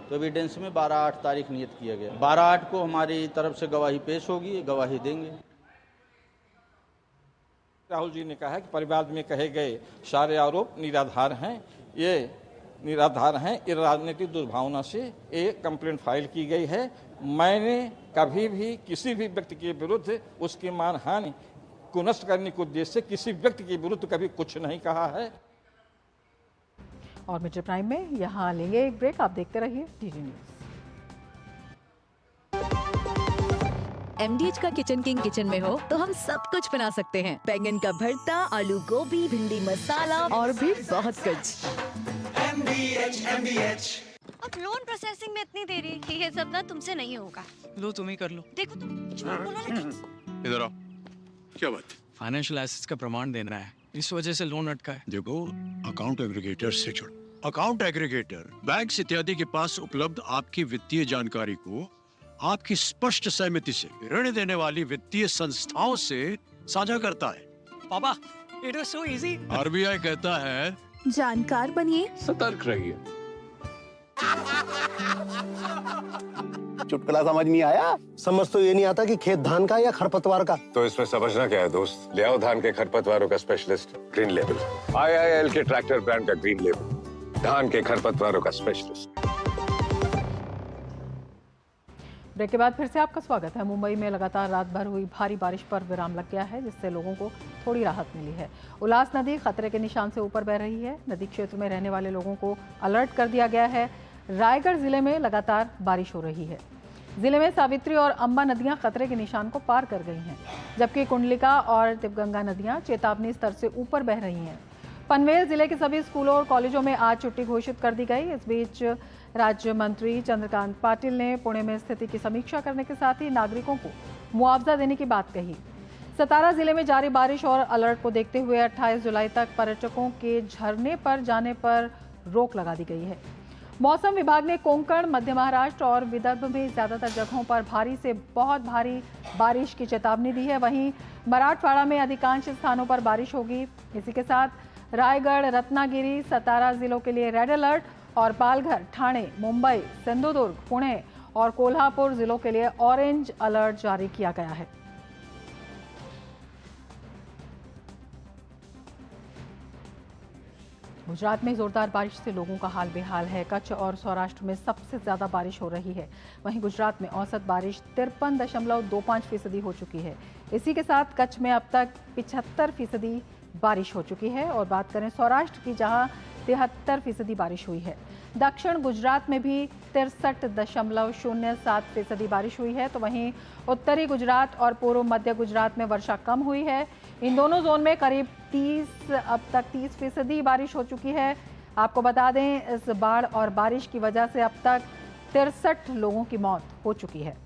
तो एविडेंस में 12/8 तारीख नियत किया गया। 12/8 को हमारी तरफ से गवाही पेश होगी, गवाही देंगे।
राहुल जी ने कहा है कि परिवाद में कहे गए सारे आरोप निराधार हैं। ये निराधार हैं। ये राजनीतिक दुर्भावना से एक कंप्लेंट फाइल की गई है। मैंने कभी भी किसी भी व्यक्ति के विरुद्ध उसकी मानहानि को नष्ट करने के उद्देश्य से किसी व्यक्ति के विरुद्ध कभी कुछ नहीं कहा है।
और मेट्रो प्राइम में यहाँ लेंगे एक ब्रेक। आप देखते रहिए DD न्यूज।
MDH का किचन किंग किचन में हो तो हम सब कुछ बना सकते हैं। बैंगन का भरता, आलू गोभी, भिंडी मसाला और भी बहुत कुछ।
MDH। अब लोन प्रोसेसिंग में इतनी देरी, ये सब ना तुमसे नहीं होगा।
लो तुम ही कर लो।
देखो तुम कुछ मत बोलो लेकिन।
इधर आओ। क्या बात? फाइनेंशियल एसेट्स का प्रमाण देना है, इस वजह से लोन अटका है।
देखो, अकाउंट एग्रीगेटर से जुड़ो। अकाउंट एग्रीगेटर बैंक इत्यादि के पास उपलब्ध आपकी वित्तीय जानकारी को आपकी स्पष्ट सहमति से ऋण देने वाली वित्तीय संस्थाओं से साझा करता है।
पापा, it was so easy.
RBI कहता है
जानकार बनिए,
सतर्क रहिए।
चुटकुला समझ नहीं आया? समझ तो ये नहीं आता कि खेत धान का या खरपतवार का।
तो इसमें समझना क्या है दोस्त? ले आओ धान के खरपतवारों का स्पेशलिस्ट ग्रीन लेबल। IIL के ट्रैक्टर ब्रांड का ग्रीन लेबल, धान के खरपतवारों का स्पेशलिस्ट।
ब्रेक के बाद फिर से आपका स्वागत है। मुंबई में लगातार रात भर हुई भारी बारिश पर विराम लग गया है, जिससे लोगों को थोड़ी राहत मिली है। उल्लास नदी खतरे के निशान से ऊपर बह रही है। नदी क्षेत्र में रहने वाले लोगों को अलर्ट कर दिया गया है। रायगढ़ जिले में लगातार बारिश हो रही है। जिले में सावित्री और अंबा नदियां खतरे के निशान को पार कर गई हैं, जबकि कुंडलिका और दिव्यगंगा नदियां चेतावनी स्तर से ऊपर बह रही हैं। पनवेल जिले के सभी स्कूलों और कॉलेजों में आज छुट्टी घोषित कर दी गई। इस बीच राज्य मंत्री चंद्रकांत पाटिल ने पुणे में स्थिति की समीक्षा करने के साथ ही नागरिकों को मुआवजा देने की बात कही। सतारा जिले में जारी बारिश और अलर्ट को देखते हुए 28 जुलाई तक पर्यटकों के झरने पर जाने पर रोक लगा दी गई है। मौसम विभाग ने कोंकण, मध्य महाराष्ट्र और विदर्भ में ज्यादातर जगहों पर भारी से बहुत भारी बारिश की चेतावनी दी है। वहीं मराठवाड़ा में अधिकांश स्थानों पर बारिश होगी। इसी के साथ रायगढ़, रत्नागिरी, सतारा जिलों के लिए रेड अलर्ट और पालघर, ठाणे, मुंबई, सिंधुदुर्ग, पुणे और कोल्हापुर जिलों के लिए ऑरेंज अलर्ट जारी किया गया है। गुजरात में जोरदार बारिश से लोगों का हाल बेहाल है। कच्छ और सौराष्ट्र में सबसे ज्यादा बारिश हो रही है। वहीं गुजरात में औसत बारिश 53.25% हो चुकी है। इसी के साथ कच्छ में अब तक 75% बारिश हो चुकी है। और बात करें सौराष्ट्र की, जहां 73% बारिश हुई है। दक्षिण गुजरात में भी 63.07% बारिश हुई है। तो वहीं उत्तरी गुजरात और पूर्व मध्य गुजरात में वर्षा कम हुई है। इन दोनों जोन में करीब अब तक 30% बारिश हो चुकी है। आपको बता दें, इस बाढ़ और बारिश की वजह से अब तक 63 लोगों की मौत हो चुकी है।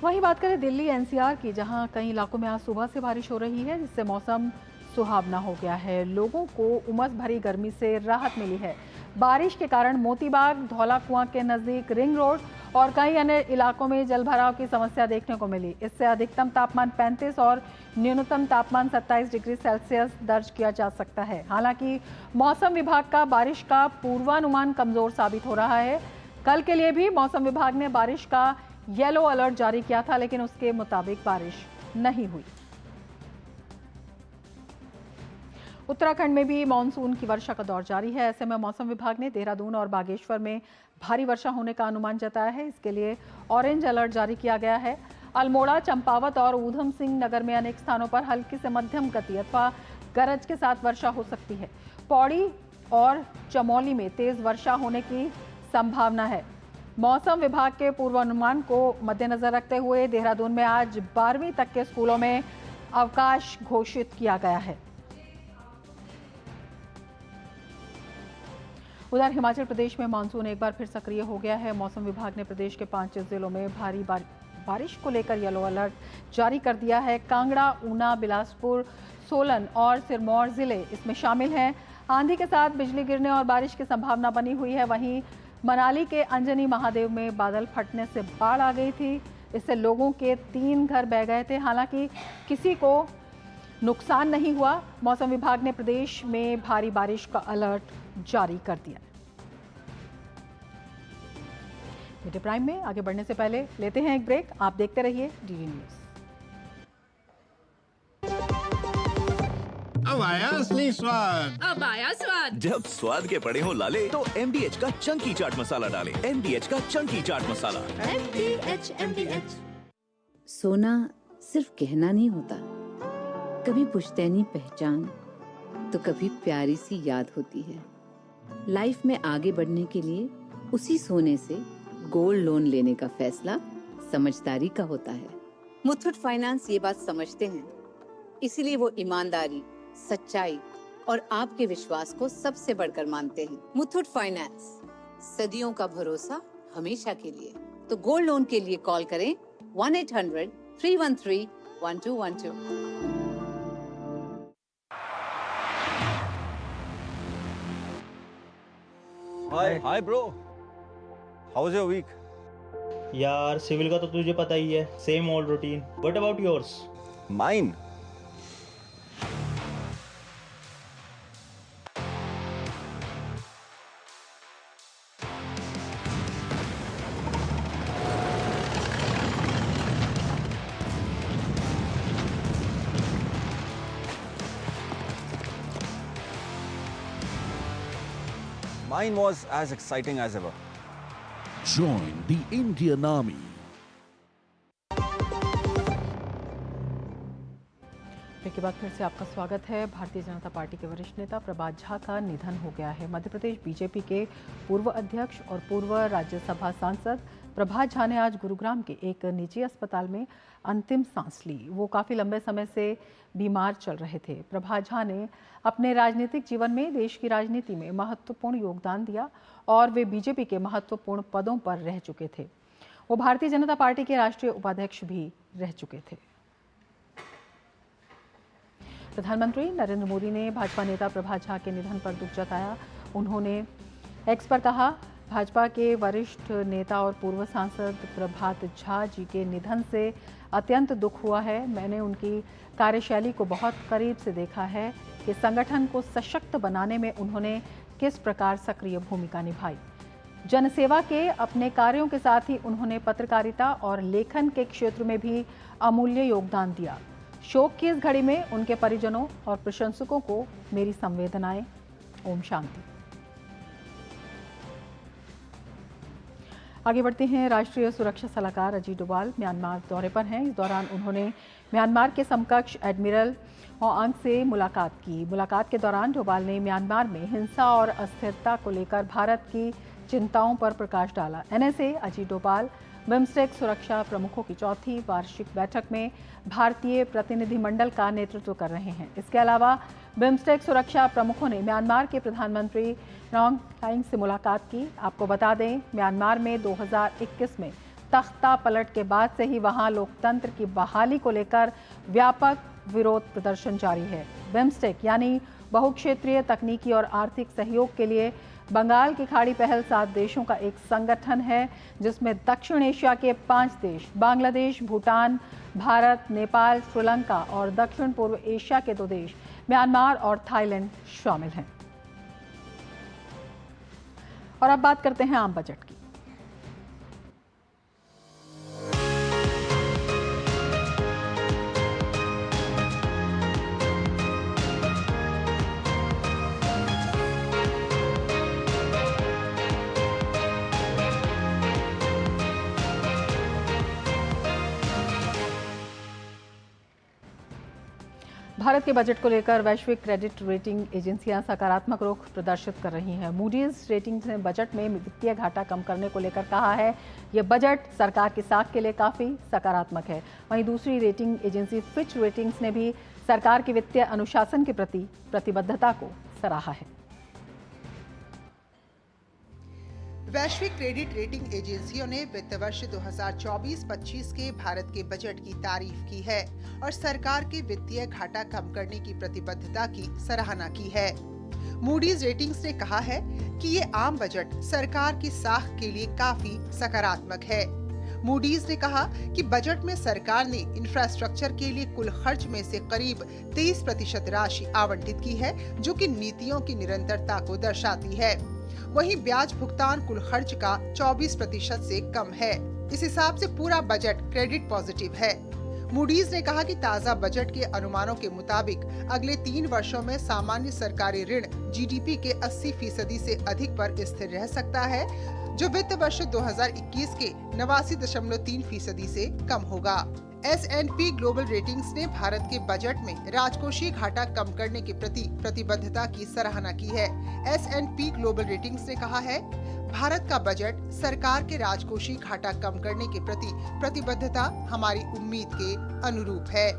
वहीं बात करें दिल्ली NCR की, जहां कई इलाकों में आज सुबह से बारिश हो रही है, जिससे मौसम सुहावना हो गया है। लोगों को उमस भरी गर्मी से राहत मिली है। बारिश के कारण मोतीबाग, धौला कुआं के नजदीक रिंग रोड और कई अन्य इलाकों में जलभराव की समस्या देखने को मिली। इससे अधिकतम तापमान 35 और न्यूनतम तापमान 27 डिग्री सेल्सियस दर्ज किया जा सकता है। हालांकि मौसम विभाग का बारिश का पूर्वानुमान कमजोर साबित हो रहा है। कल के लिए भी मौसम विभाग ने बारिश का येलो अलर्ट जारी किया था, लेकिन उसके मुताबिक बारिश नहीं हुई। उत्तराखंड में भी मानसून की वर्षा का दौर जारी है। ऐसे में मौसम विभाग ने देहरादून और बागेश्वर में भारी वर्षा होने का अनुमान जताया है। इसके लिए ऑरेंज अलर्ट जारी किया गया है। अल्मोड़ा, चंपावत और ऊधम सिंह नगर में अनेक स्थानों पर हल्की से मध्यम गति अथवा गरज के साथ वर्षा हो सकती है। पौड़ी और चमोली में तेज वर्षा होने की संभावना है। मौसम विभाग के पूर्वानुमान को मद्देनजर रखते हुए देहरादून में आज 12वीं तक के स्कूलों में अवकाश घोषित किया गया है। उधर हिमाचल प्रदेश में मानसून एक बार फिर सक्रिय हो गया है। मौसम विभाग ने प्रदेश के 5 जिलों में भारी बारिश को लेकर येलो अलर्ट जारी कर दिया है। कांगड़ा, ऊना, बिलासपुर, सोलन और सिरमौर जिले इसमें शामिल हैं। आंधी के साथ बिजली गिरने और बारिश की संभावना बनी हुई है। वहीं मनाली के अंजनी महादेव में बादल फटने से बाढ़ आ गई थी। इससे लोगों के 3 घर बह गए थे। हालांकि किसी को नुकसान नहीं हुआ। मौसम विभाग ने प्रदेश में भारी बारिश का अलर्ट जारी कर दिया। मीडिया प्राइम में आगे बढ़ने से पहले लेते हैं एक ब्रेक। आप देखते रहिए डीडी न्यूज।
अब आया असली स्वाद।
अब आया स्वाद। जब स्वाद के पड़े हो लाले तो MDH का चंकी चाट मसाला डालें। MDH का चंकी चाट मसाला।
MDH। सोना सिर्फ गहना नहीं होता, कभी पुश्तैनी पहचान तो कभी प्यारी सी याद होती है। लाइफ में आगे बढ़ने के लिए उसी सोने से गोल्ड लोन लेने का फैसला समझदारी का होता है। मुथूट फाइनेंस ये बात समझते हैं, इसीलिए वो ईमानदारी, सच्चाई और आपके विश्वास को सबसे बढ़कर मानते हैं। मुथूट फाइनेंस, सदियों का भरोसा हमेशा के लिए। तो गोल्ड लोन के लिए कॉल करें 1-800-313-1212।
Hi bro, how's your week?
यार सिविल का तो तुझे पता ही है, same old routine. What about yours?
Mine Mine was as exciting as ever.
Join the Indian Army.
के बाद फिर से आपका स्वागत है। भारतीय जनता पार्टी के वरिष्ठ नेता प्रभात झा का निधन हो गया है। मध्य प्रदेश बीजेपी के पूर्व अध्यक्ष और पूर्व राज्यसभा सांसद प्रभात झा ने आज गुरुग्राम के एक निजी अस्पताल में अंतिम सांस ली। वो काफ़ी लंबे समय से बीमार चल रहे थे। प्रभात झा ने अपने राजनीतिक जीवन में देश की राजनीति में महत्वपूर्ण योगदान दिया और वे बीजेपी के महत्वपूर्ण पदों पर रह चुके थे। वो भारतीय जनता पार्टी के राष्ट्रीय उपाध्यक्ष भी रह चुके थे। प्रधानमंत्री नरेंद्र मोदी ने भाजपा नेता प्रभात झा के निधन पर दुख जताया। उन्होंने एक्स पर कहा, भाजपा के वरिष्ठ नेता और पूर्व सांसद प्रभात झा जी के निधन से अत्यंत दुख हुआ है। मैंने उनकी कार्यशैली को बहुत करीब से देखा है कि संगठन को सशक्त बनाने में उन्होंने किस प्रकार सक्रिय भूमिका निभाई। जनसेवा के अपने कार्यों के साथ ही उन्होंने पत्रकारिता और लेखन के क्षेत्र में भी अमूल्य योगदान दिया। शोक की इस घड़ी में उनके परिजनों और प्रशंसकों को मेरी संवेदनाएं। ओम शांति। आगे बढ़ते हैं। राष्ट्रीय सुरक्षा सलाहकार अजीत डोभाल म्यांमार दौरे पर हैं। इस दौरान उन्होंने म्यांमार के समकक्ष एडमिरल औंग से मुलाकात की। मुलाकात के दौरान डोभाल ने म्यांमार में हिंसा और अस्थिरता को लेकर भारत की चिंताओं पर प्रकाश डाला। NSA अजीत डोभाल बिम्स्टेक सुरक्षा प्रमुखों की चौथी वार्षिक बैठक में भारतीय प्रतिनिधिमंडल का नेतृत्व कर रहे हैं। इसके अलावा बिम्स्टेक सुरक्षा प्रमुखों ने म्यांमार के प्रधानमंत्री नॉन्ग लाइंग से मुलाकात की। आपको बता दें, म्यांमार में 2021 में तख्ता पलट के बाद से ही वहां लोकतंत्र की बहाली को लेकर व्यापक विरोध प्रदर्शन जारी है। बिम्स्टेक यानी बहुक्षेत्रीय तकनीकी और आर्थिक सहयोग के लिए बंगाल की खाड़ी पहल 7 देशों का एक संगठन है, जिसमें दक्षिण एशिया के 5 देश बांग्लादेश, भूटान, भारत, नेपाल, श्रीलंका और दक्षिण पूर्व एशिया के 2 देश म्यांमार और थाईलैंड शामिल हैं। और अब बात करते हैं आम बजट की। भारत के बजट को लेकर वैश्विक क्रेडिट रेटिंग एजेंसियां सकारात्मक रुख प्रदर्शित कर रही हैं। मूडीज रेटिंग्स ने बजट में वित्तीय घाटा कम करने को लेकर कहा है, यह बजट सरकार की साख के लिए काफ़ी सकारात्मक है। वहीं दूसरी रेटिंग एजेंसी फिच रेटिंग्स ने भी सरकार की वित्तीय अनुशासन के प्रति प्रतिबद्धता को सराहा है।
वैश्विक क्रेडिट रेटिंग एजेंसियों ने वित्त वर्ष 2024-25 के भारत के बजट की तारीफ की है और सरकार के वित्तीय घाटा कम करने की प्रतिबद्धता की सराहना की है। मूडीज रेटिंग्स ने कहा है कि ये आम बजट सरकार की साख के लिए काफी सकारात्मक है। मूडीज ने कहा कि बजट में सरकार ने इंफ्रास्ट्रक्चर के लिए कुल खर्च में से करीब 23% राशि आवंटित की है, जो कि नीतियों की निरंतरता को दर्शाती है। वहीं ब्याज भुगतान कुल खर्च का 24% से कम है। इस हिसाब से पूरा बजट क्रेडिट पॉजिटिव है। मूडीज ने कहा कि ताज़ा बजट के अनुमानों के मुताबिक अगले 3 वर्षों में सामान्य सरकारी ऋण जीडीपी के 80% से अधिक पर स्थिर रह सकता है, जो वित्त वर्ष 2021 के 89.3% से कम होगा। S&P ग्लोबल रेटिंग्स ने भारत के बजट में राजकोषीय घाटा कम करने के प्रति प्रतिबद्धता की सराहना की है। S&P ग्लोबल रेटिंग्स ने कहा है, भारत का बजट सरकार के राजकोषीय घाटा कम करने के प्रति प्रतिबद्धता हमारी उम्मीद के अनुरूप है।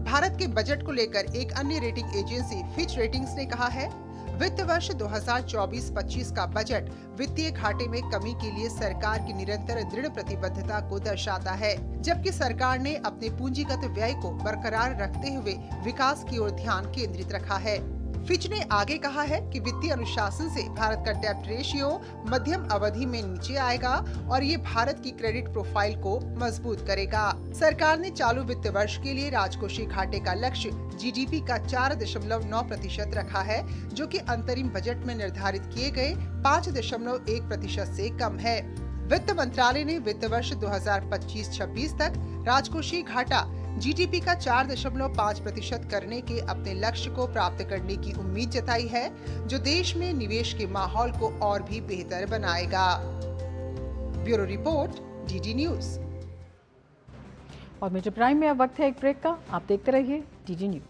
भारत के बजट को लेकर एक अन्य रेटिंग एजेंसी फिच रेटिंग्स ने कहा है, वित्त वर्ष 2024-25 का बजट वित्तीय घाटे में कमी के लिए सरकार की निरंतर दृढ़ प्रतिबद्धता को दर्शाता है, जबकि सरकार ने अपने पूंजीगत व्यय को बरकरार रखते हुए विकास की ओर ध्यान केंद्रित रखा है। फिच ने आगे कहा है कि वित्तीय अनुशासन से भारत का डेब्ट रेशियो मध्यम अवधि में नीचे आएगा और ये भारत की क्रेडिट प्रोफाइल को मजबूत करेगा। सरकार ने चालू वित्त वर्ष के लिए राजकोषीय घाटे का लक्ष्य जीडीपी का 4.9% रखा है, जो कि अंतरिम बजट में निर्धारित किए गए 5.1% से कम है। वित्त मंत्रालय ने वित्त वर्ष 2025-26 तक राजकोषीय घाटा जीडीपी का 4.5% करने के अपने लक्ष्य को प्राप्त करने की उम्मीद जताई है, जो देश में निवेश के माहौल को और भी बेहतर बनाएगा। Bureau report, DD news.
और मेजर प्राइम में अब वक्त है एक ब्रेक का। आप देखते रहिए डीडी न्यूज।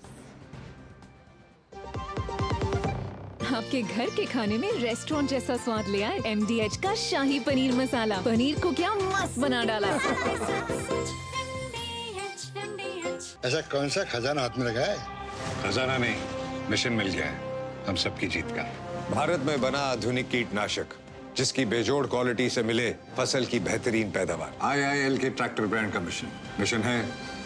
आपके घर के खाने में रेस्टोरेंट जैसा स्वाद ले आए MDH का शाही पनीर मसाला। पनीर को क्या मस्त बना डाला।
ऐसा कौन सा खजाना हाथ में लगा है? खजाना नहीं, मिशन मिल गया है हम सबकी जीत का। भारत में बना आधुनिक कीटनाशक, जिसकी बेजोड़ क्वालिटी से मिले फसल की बेहतरीन पैदावार। IIL के ट्रैक्टर ब्रांड का मिशन है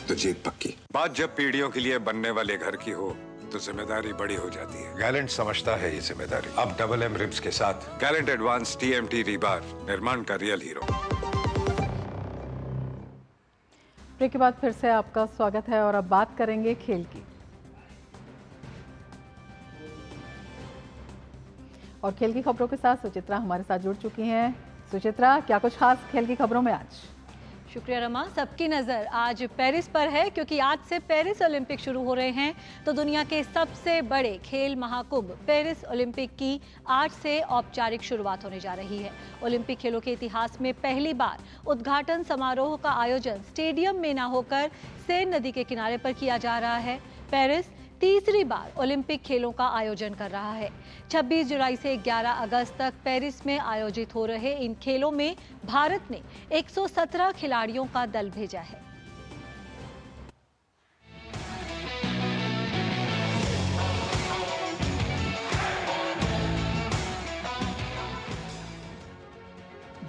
तो जीत पक्की। बात जब पीढ़ियों के लिए बनने वाले घर की हो तो जिम्मेदारी बड़ी हो जाती है। गैलेंट समझता है ये जिम्मेदारी। अब MM रिब्स के साथ गैलेंट एडवांस TMT रीबार, निर्माण का रियल हीरो।
ब्रेक के बाद फिर से आपका स्वागत है और अब बात करेंगे खेल की। और खेल की खबरों के साथ सुचित्रा हमारे साथ जुड़ चुकी हैं। सुचित्रा, क्या कुछ खास खेल की खबरों में आज?
शुक्रिया रमा। सबकी नज़र आज पेरिस पर है, क्योंकि आज से पेरिस ओलंपिक शुरू हो रहे हैं। तो दुनिया के सबसे बड़े खेल महाकुंभ पेरिस ओलंपिक की आज से औपचारिक शुरुआत होने जा रही है। ओलंपिक खेलों के इतिहास में पहली बार उद्घाटन समारोह का आयोजन स्टेडियम में न होकर सेन नदी के किनारे पर किया जा रहा है। पेरिस तीसरी बार ओलंपिक खेलों का आयोजन कर रहा है। 26 जुलाई से 11 अगस्त तक पेरिस में आयोजित हो रहे इन खेलों में भारत ने 117 खिलाड़ियों का दल भेजा है।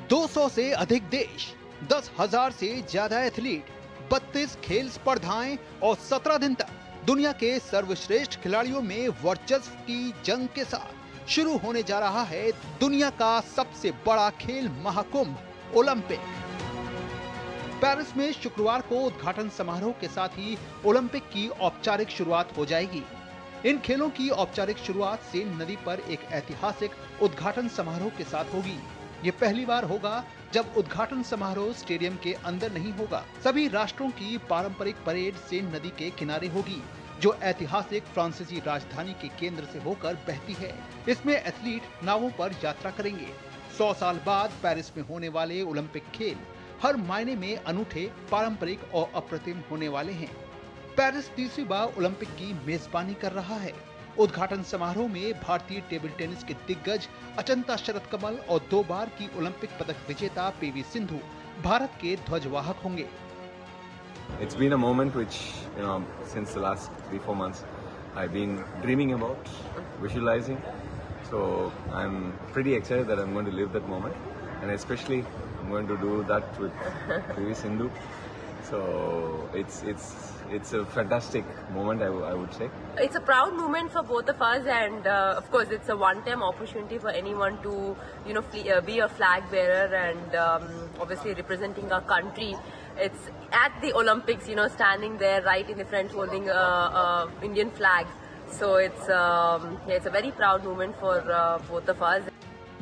,200 से अधिक देश, 10,000 से ज्यादा एथलीट, 32 खेल स्पर्धाएं और 17 दिन तक दुनिया के सर्वश्रेष्ठ खिलाड़ियों में वर्चस्व की जंग के साथ शुरू होने जा रहा है दुनिया का सबसे बड़ा खेल महाकुंभ ओलंपिक। पेरिस में शुक्रवार को उद्घाटन समारोह के साथ ही ओलंपिक की औपचारिक शुरुआत हो जाएगी। इन खेलों की औपचारिक शुरुआत सेन नदी पर एक ऐतिहासिक उद्घाटन समारोह के साथ होगी। ये पहली बार होगा जब उद्घाटन समारोह स्टेडियम के अंदर नहीं होगा। सभी राष्ट्रों की पारंपरिक परेड सेन नदी के किनारे होगी, जो ऐतिहासिक फ्रांसीसी राजधानी के केंद्र से होकर बहती है। इसमें एथलीट नावों पर यात्रा करेंगे। 100 साल बाद पेरिस में होने वाले ओलंपिक खेल हर मायने में अनूठे, पारंपरिक और अप्रतिम होने वाले हैं। पेरिस तीसरी बार ओलंपिक की मेजबानी कर रहा है। उद्घाटन समारोह में भारतीय टेबल टेनिस के दिग्गज अचंता शरत कमल और 2 बार की ओलंपिक पदक विजेता PV सिंधु भारत के ध्वजवाहक होंगे।
It's been a moment which, since the last 3-4 months, I've been dreaming about, visualizing. So I'm pretty excited that I'm going to live that moment. and especially I'm going to do that with PV Sindhu. So it's a fantastic moment, I would say.
It's a proud moment for both of us, and of course it's a one-time opportunity for anyone to, you know, be a flag bearer and obviously representing our country. It's at the Olympics, you know, standing there right in the front holding a Indian flag. So it's a very proud moment for both of us.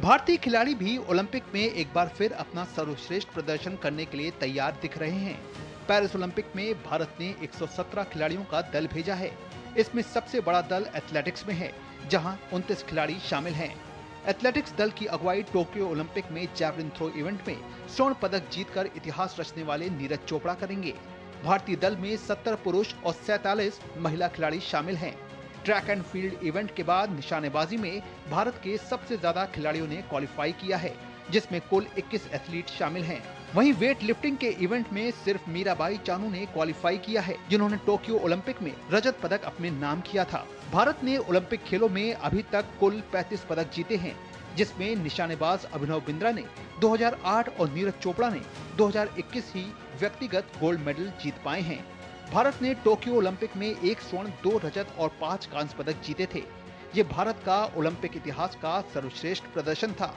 भारतीय खिलाड़ी भी Olympic में एक बार फिर अपना सर्वश्रेष्ठ प्रदर्शन करने के लिए तैयार दिख रहे हैं। पेरिस ओलंपिक में भारत ने 117 खिलाड़ियों का दल भेजा है। इसमें सबसे बड़ा दल एथलेटिक्स में है, जहां 29 खिलाड़ी शामिल हैं। एथलेटिक्स दल की अगुवाई टोक्यो ओलंपिक में जैवलिन थ्रो इवेंट में स्वर्ण पदक जीतकर इतिहास रचने वाले नीरज चोपड़ा करेंगे। भारतीय दल में 70 पुरुष और 47 महिला खिलाड़ी शामिल हैं। ट्रैक एंड फील्ड इवेंट के बाद निशानेबाजी में भारत के सबसे ज्यादा खिलाड़ियों ने क्वालिफाई किया है, जिसमें कुल 21 एथलीट शामिल हैं। वहीं वेट लिफ्टिंग के इवेंट में सिर्फ मीराबाई चानू ने क्वालिफाई किया है, जिन्होंने टोक्यो ओलंपिक में रजत पदक अपने नाम किया था। भारत ने ओलंपिक खेलों में अभी तक कुल 35 पदक जीते हैं, जिसमें निशानेबाज अभिनव बिंद्रा ने 2008 और नीरज चोपड़ा ने 2021 ही व्यक्तिगत गोल्ड मेडल जीत पाए हैं। भारत ने टोक्यो ओलंपिक में 1 स्वर्ण, 2 रजत और 5 कांस्य पदक जीते थे। ये भारत का ओलंपिक इतिहास का सर्वश्रेष्ठ प्रदर्शन था।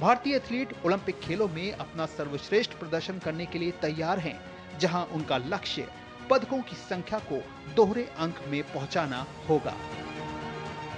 भारतीय एथलीट ओलंपिक खेलों में अपना सर्वश्रेष्ठ प्रदर्शन करने के लिए तैयार हैं, जहां उनका लक्ष्य पदकों की संख्या को दोहरे अंक में पहुंचाना होगा।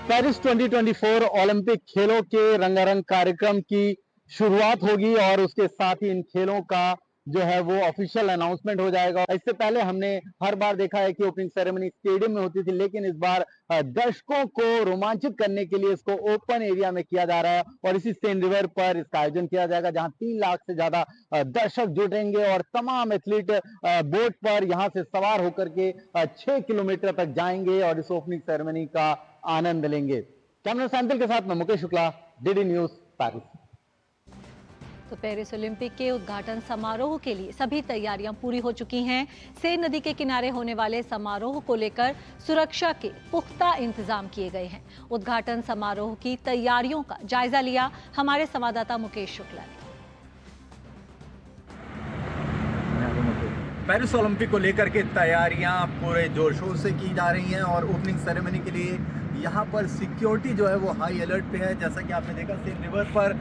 पेरिस 2024 ओलंपिक खेलों के रंगारंग कार्यक्रम की शुरुआत होगी और उसके साथ ही इन खेलों का जो है वो ऑफिशियल अनाउंसमेंट हो जाएगा। इससे पहले हमने हर बार देखा है कि ओपनिंग सेरेमनी स्टेडियम में होती थी, लेकिन इस बार दर्शकों को रोमांचित करने के लिए इसको ओपन एरिया में किया जा रहा है और इसी सेन रिवर पर इसका आयोजन किया जाएगा, जहां 3 लाख से ज्यादा दर्शक जुटेंगे और तमाम एथलीट बोट पर यहां से सवार होकर के 6 किलोमीटर तक जाएंगे और इस ओपनिंग सेरेमनी का आनंद लेंगे। कैमरा सैंतल के साथ मैं Mukesh Shukla, DD news, Paris.
तो पेरिस ओलंपिक के उद्घाटन समारोह के लिए सभी तैयारियां पूरी हो चुकी हैं। सेन नदी के किनारे होने वाले समारोह को लेकर सुरक्षा के पुख्ता इंतजाम किए गए हैं। उद्घाटन समारोह की तैयारियों का जायजा लिया हमारे संवाददाता मुकेश शुक्ला ने।
पेरिस ओलंपिक को लेकर के तैयारियां पूरे जोर शोर से की जा रही हैं और ओपनिंग सेरेमनी के लिए यहाँ पर सिक्योरिटी जो है वो हाई अलर्ट पे है। जैसा कि आपने देखा सेन रिवर पर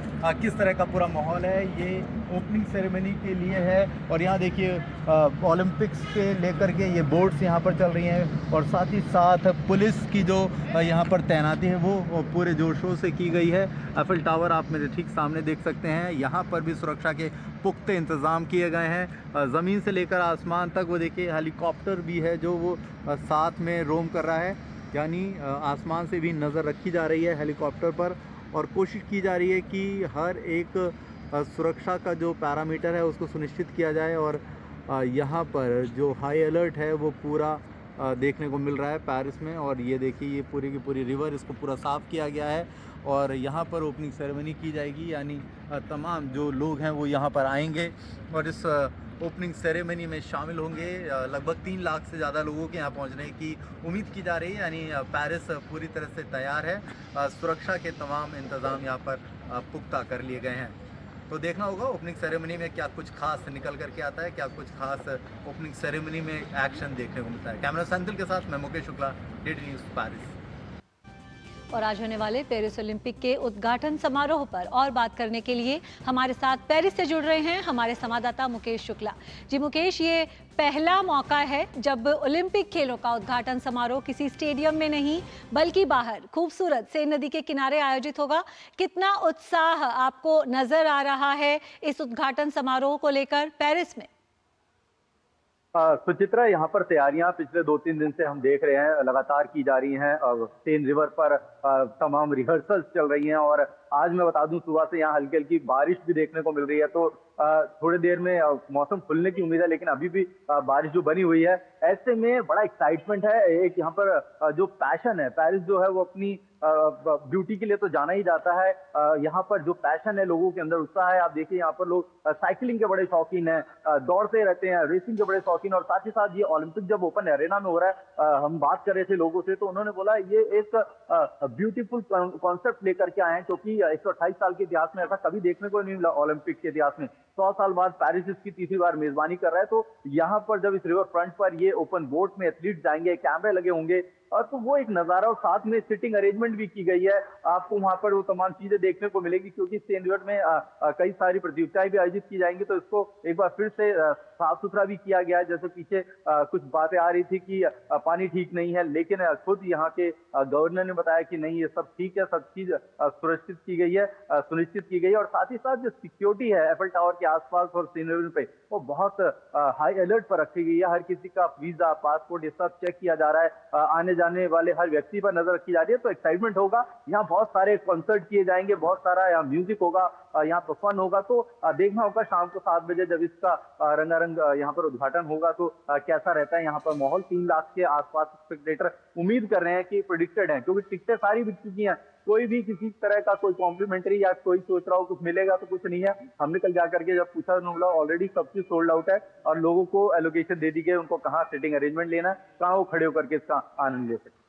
किस तरह का पूरा माहौल है, ये ओपनिंग सेरेमनी के लिए है। और यहाँ देखिए ओलंपिक्स के लेकर के ये बोट्स यहाँ पर चल रही हैं और साथ ही साथ पुलिस की जो यहाँ पर तैनाती है वो पूरे जोर शोर से की गई है। एफिल टावर आप मेरे ठीक सामने देख सकते हैं, यहाँ पर भी सुरक्षा के पुख्ते इंतज़ाम किए गए हैं। ज़मीन से लेकर आसमान तक वो देखिए हेलीकॉप्टर भी है जो वो साथ में रोम कर रहा है, यानी आसमान से भी नज़र रखी जा रही है हेलीकॉप्टर पर और कोशिश की जा रही है कि हर एक सुरक्षा का जो पैरामीटर है उसको सुनिश्चित किया जाए। और यहाँ पर जो हाई अलर्ट है वो पूरा देखने को मिल रहा है पेरिस में। और ये देखिए ये पूरी की पूरी रिवर, इसको पूरा साफ़ किया गया है और यहाँ पर ओपनिंग सेरेमनी की जाएगी, यानी तमाम जो लोग हैं वो यहाँ पर आएंगे और इस ओपनिंग सेरेमनी में शामिल होंगे। लगभग 3 लाख से ज़्यादा लोगों के यहाँ पहुँचने की उम्मीद की जा रही है, यानी पेरिस पूरी तरह से तैयार है। सुरक्षा के तमाम इंतज़ाम यहाँ पर पुख्ता कर लिए गए हैं। तो देखना होगा ओपनिंग सेरेमनी में क्या कुछ खास निकल करके आता है, क्या कुछ खास ओपनिंग सेरेमनी में एक्शन देखने को मिलता है। कैमरा सैंतल के साथ मैं Mukesh Shukla, DD news, Paris.
और आज होने वाले पेरिस ओलंपिक के उद्घाटन समारोह पर और बात करने के लिए हमारे साथ पेरिस से जुड़ रहे हैं हमारे संवाददाता मुकेश शुक्ला। जी मुकेश, ये पहला मौका है जब ओलंपिक खेलों का उद्घाटन समारोह किसी स्टेडियम में नहीं बल्कि बाहर खूबसूरत सेन नदी के किनारे आयोजित होगा। कितना उत्साह आपको नजर आ रहा है इस उद्घाटन समारोह को लेकर पेरिस में?
सुचित्रा, यहाँ पर तैयारियां पिछले 2-3 दिन से हम देख रहे हैं लगातार की जा रही हैं। सेन रिवर पर तमाम रिहर्सल्स चल रही हैं और आज मैं बता दूं सुबह से यहाँ हल्की हल्की बारिश भी देखने को मिल रही है। तो थोड़ी देर में मौसम खुलने की उम्मीद है, लेकिन अभी भी बारिश जो बनी हुई है, ऐसे में बड़ा एक्साइटमेंट है। एक यहाँ पर जो पैशन है, पेरिस जो है वो अपनी ब्यूटी के लिए तो जाना ही जाता है। यहाँ पर जो पैशन है, लोगों के अंदर उत्साह है। आप देखिए यहाँ पर लोग साइकिलिंग के बड़े शौकीन हैं, दौड़ते रहते हैं, रेसिंग के बड़े शौकीन। और साथ ही साथ ये ओलंपिक जब ओपन एरेना में हो रहा है, हम बात कर रहे थे लोगों से तो उन्होंने बोला ये एक
ब्यूटीफुल कॉन्सेप्ट लेकर के आए हैं, क्योंकि 128 साल के इतिहास में ऐसा कभी देखने को नहीं मिला ओलंपिक के इतिहास में। 100 साल बाद पेरिस इसकी तीसरी बार मेजबानी कर रहा है। तो यहाँ पर जब इस रिवर फ्रंट पर ये ओपन बोट में एथलीट जाएंगे, कैमरे लगे होंगे, और तो वो एक नजारा, और साथ में सिटिंग अरेंजमेंट भी की गई है। आपको वहां पर वो तमाम चीजें देखने को मिलेगी, क्योंकि सेंट रिवर में कई सारी प्रतियोगिताएं भी आयोजित की जाएंगी। तो इसको एक बार फिर से साफ सुथरा भी किया गया है। जैसे पीछे कुछ बातें आ रही थी कि पानी ठीक नहीं है, लेकिन खुद यहाँ के गवर्नर ने बताया कि नहीं, ये सब ठीक है, सब चीज सुरक्षित की गई है, सुनिश्चित की गई है। और साथ ही साथ जो सिक्योरिटी है एफएल टावर के आसपास और सेंट रिवर पे, वो बहुत हाई अलर्ट पर रखी गई है। हर किसी का वीजा, पासपोर्ट, ये सब चेक किया जा रहा है। आने जाने वाले हर व्यक्ति पर नजर रखी जा रही है। तो एक्साइटमेंट होगा, यहाँ बहुत सारे कॉन्सर्ट किए जाएंगे, बहुत सारा यहाँ म्यूजिक होगा, यहाँ पर फन होगा। तो देखना होगा शाम को 7 बजे जब इसका रंगारंग यहाँ पर उद्घाटन होगा तो कैसा रहता है यहाँ पर माहौल। 3 लाख के आसपास स्पेक्टेटर उम्मीद कर रहे हैं कि प्रेडिक्टेड है, क्योंकि टिकटें सारी बिक चुकी हैं। कोई भी किसी तरह का कोई कॉम्प्लीमेंट्री या कोई सोच रहा हो कुछ मिलेगा तो कुछ नहीं है। हमने कल जाकर के जब पूछा तो बोला ऑलरेडी सब चीज सोल्ड आउट है, और लोगों को एलोकेशन दे दी गई, उनको कहाँ सिटिंग अरेंजमेंट लेना है, कहाँ वो खड़े होकर के इसका आनंद ले सकते।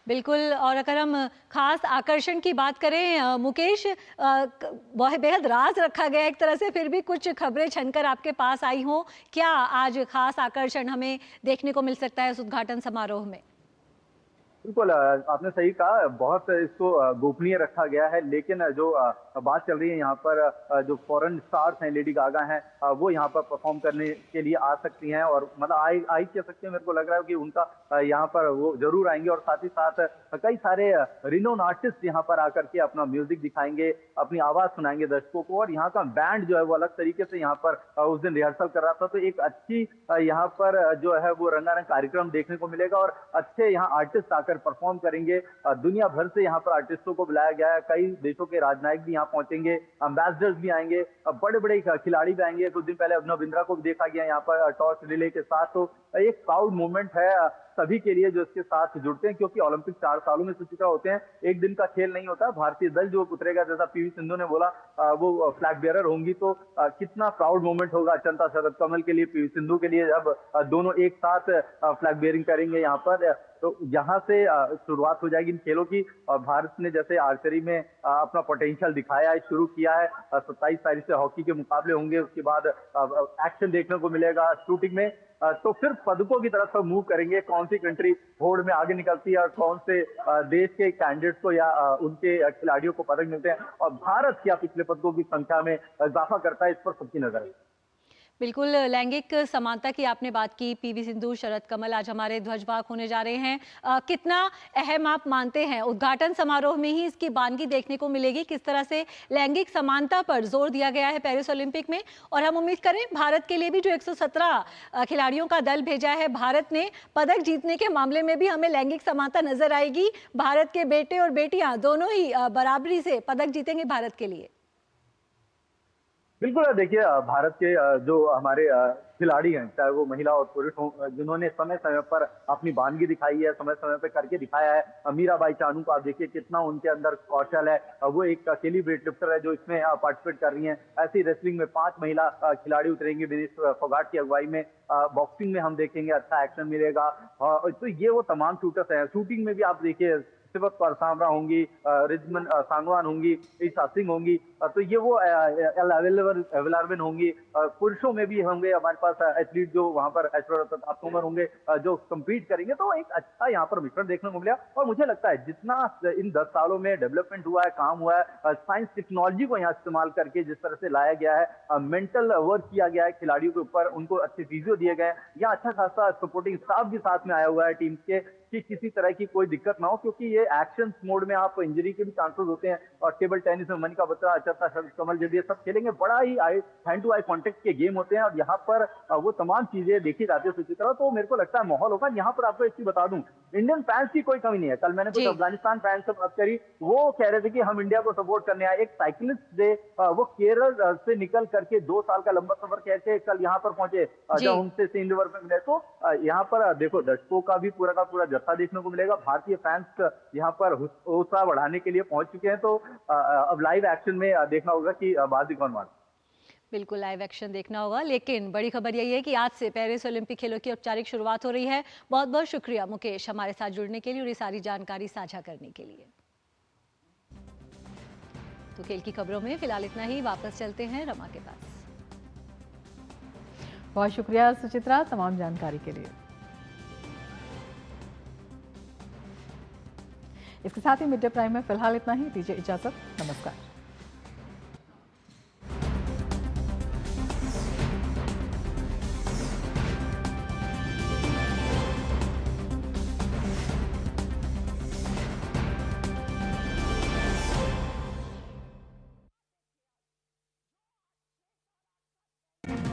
बिल्कुल। और अगर हम खास आकर्षण की बात करें मुकेश, बहुत बेहद राज रखा गया एक तरह से, फिर भी कुछ खबरें छनकर आपके पास आई हों, क्या आज खास आकर्षण हमें देखने को मिल सकता है इस उद्घाटन समारोह में?
बिल्कुल, आपने सही कहा, बहुत इसको गोपनीय रखा गया है। लेकिन जो बात चल रही है यहाँ पर, जो फॉरेन स्टार्स हैं, लेडी गागा हैं, वो यहाँ पर परफॉर्म करने के लिए आ सकती हैं, और मतलब आई कह सकते हैं। मेरे को लग रहा है कि उनका यहाँ पर वो जरूर आएंगे, और साथ ही साथ कई सारे रिनोन आर्टिस्ट यहाँ पर आकर के अपना म्यूजिक दिखाएंगे, अपनी आवाज सुनाएंगे दर्शकों को। और यहाँ का बैंड जो है वो अलग तरीके से यहाँ पर उस दिन रिहर्सल कर रहा था। तो एक अच्छी यहाँ पर जो है वो रंगारंग कार्यक्रम देखने को मिलेगा, और अच्छे यहाँ आर्टिस्ट आकर परफॉर्म करेंगे। दुनिया भर से यहाँ पर आर्टिस्टों को बुलाया गया है, कई देशों के राजनायक भी यहाँ पहुंचेंगे, एम्बेसडर्स भी आएंगे, बड़े बड़े खिलाड़ी भी आएंगे। कुछ दिन पहले अभिनव बिंद्रा को भी देखा गया यहाँ पर टॉर्च रिले के साथ। तो एक प्राउड मोमेंट है सभी के लिए जो इसके साथ जुड़ते हैं, क्योंकि ओलंपिक 4 सालों में चुका होते हैं, एक दिन का खेल नहीं होता। भारतीय दल जो उतरेगा, जैसा पीवी सिंधु ने बोला, वो फ्लैग बेयरर होंगी, तो कितना प्राउड मोमेंट होगा चंता शरद कमल के लिए, पीवी सिंधु के लिए, जब दोनों एक साथ फ्लैग बेयरिंग करेंगे यहाँ पर। तो यहाँ से शुरुआत हो जाएगी इन खेलों की। भारत ने जैसे आर्चरी में अपना पोटेंशियल दिखाया है, शुरू किया है। 27 तारीख से हॉकी के मुकाबले होंगे, उसके बाद एक्शन देखने को मिलेगा शूटिंग में। तो फिर पदकों की तरफ मूव करेंगे, कौन सी कंट्री होड़ में आगे निकलती है और कौन से देश के कैंडिडेट्स को या उनके खिलाड़ियों को पदक मिलते हैं, और भारत क्या पिछले पदकों की संख्या में इजाफा करता है, इस पर सबकी नजर है।
बिल्कुल, लैंगिक समानता की आपने बात की, पीवी सिंधु, शरद कमल आज हमारे ध्वजवाहक होने जा रहे हैं। कितना अहम आप मानते हैं, उद्घाटन समारोह में ही इसकी बानगी देखने को मिलेगी, किस तरह से लैंगिक समानता पर जोर दिया गया है पेरिस ओलंपिक में? और हम उम्मीद करें भारत के लिए भी जो 117 खिलाड़ियों का दल भेजा है भारत ने, पदक जीतने के मामले में भी हमें लैंगिक समानता नजर आएगी। भारत के बेटे और बेटियां दोनों ही बराबरी से पदक जीतेंगे भारत के लिए।
बिल्कुल, देखिए भारत के जो हमारे खिलाड़ी हैं, चाहे वो महिला और पुरुष हों, जिन्होंने समय समय पर अपनी बानगी दिखाई है, समय समय पर करके दिखाया है। मीराबाई चानू को आप देखिए कितना उनके अंदर कौशल है, वो एक अकेली वेट लिफ्टर है जो इसमें पार्टिसिपेट कर रही हैं। ऐसी रेसलिंग में 5 महिला खिलाड़ी उतरेंगी विनेश फोगाट की अगुवाई में। बॉक्सिंग में हम देखेंगे अच्छा एक्शन मिलेगा। तो ये वो तमाम शूटर्स हैं। शूटिंग में भी आप देखिए सिवत परसामरा होंगी, रिजमन सांगवान होंगी, ईशा सिंह होंगी। तो ये वो एवेलारविन होंगी। पुरुषों में भी होंगे हमारे पास एथलीट जो वहां पर ऐश्वर्या प्रताप तोमर होंगे जो कम्पीट करेंगे। तो एक अच्छा यहाँ पर मिश्रण देखने को मिला। और मुझे लगता है जितना इन 10 सालों में डेवलपमेंट हुआ है, काम हुआ है, साइंस टेक्नोलॉजी को यहाँ इस्तेमाल करके जिस तरह से लाया गया है, मेंटल वर्क किया गया है खिलाड़ियों के ऊपर, उनको अच्छे फिजियो दिए गए हैं, यहाँ अच्छा खासा सपोर्टिंग स्टाफ भी साथ में आया हुआ है टीम के, कि किसी तरह की कोई दिक्कत ना हो। क्योंकि ये एक्शन मोड में आप इंजरी के भी चांसेस होते हैं। और टेबल टेनिस में मनिका बत्रा, चंता शरद कमल जब ये सब खेलेंगे, बड़ा ही हैंड टू आई कॉन्टेक्ट के गेम होते हैं। और यहाँ पर वो तमाम चीजें देखी जाती है उसी तरह। तो मेरे को लगता है माहौल होगा। यहाँ पर आपको एक चीज बता दूं, इंडियन फैंस की कोई कमी नहीं है। कल मैंने कुछ अफगानिस्तान फैंस से बात करी, वो कह रहे थे कि हम इंडिया को सपोर्ट करने आए। एक साइकिलिस्ट थे, वो केरल से निकल करके 2 साल का लंबा सफर करके कल यहाँ पर पहुंचे, जब उनसे सेंट रिवर में मिले। तो यहाँ पर देखो दर्शकों का भी पूरा का पूरा जत्था देखने को मिलेगा। भारतीय फैंस यहाँ पर उत्साह बढ़ाने के लिए पहुंच चुके हैं। तो अब लाइव एक्शन में देखना होगा कि बाजी कौन मार।
बिल्कुल लाइव एक्शन देखना होगा। लेकिन बड़ी खबर यही है कि आज से पेरिस ओलंपिक खेलों की औपचारिक शुरुआत हो रही है। बहुत बहुत शुक्रिया मुकेश हमारे साथ जुड़ने के लिए और ये सारी जानकारी साझा करने के लिए। तो खेल की खबरों में फिलहाल इतना ही। वापस चलते हैं रमा के पास।
बहुत शुक्रिया सुचित्रा तमाम जानकारी के लिए। इसके साथ ही मिड डे प्राइम में फिलहाल इतना ही। दीजिए इजाजत, नमस्कार।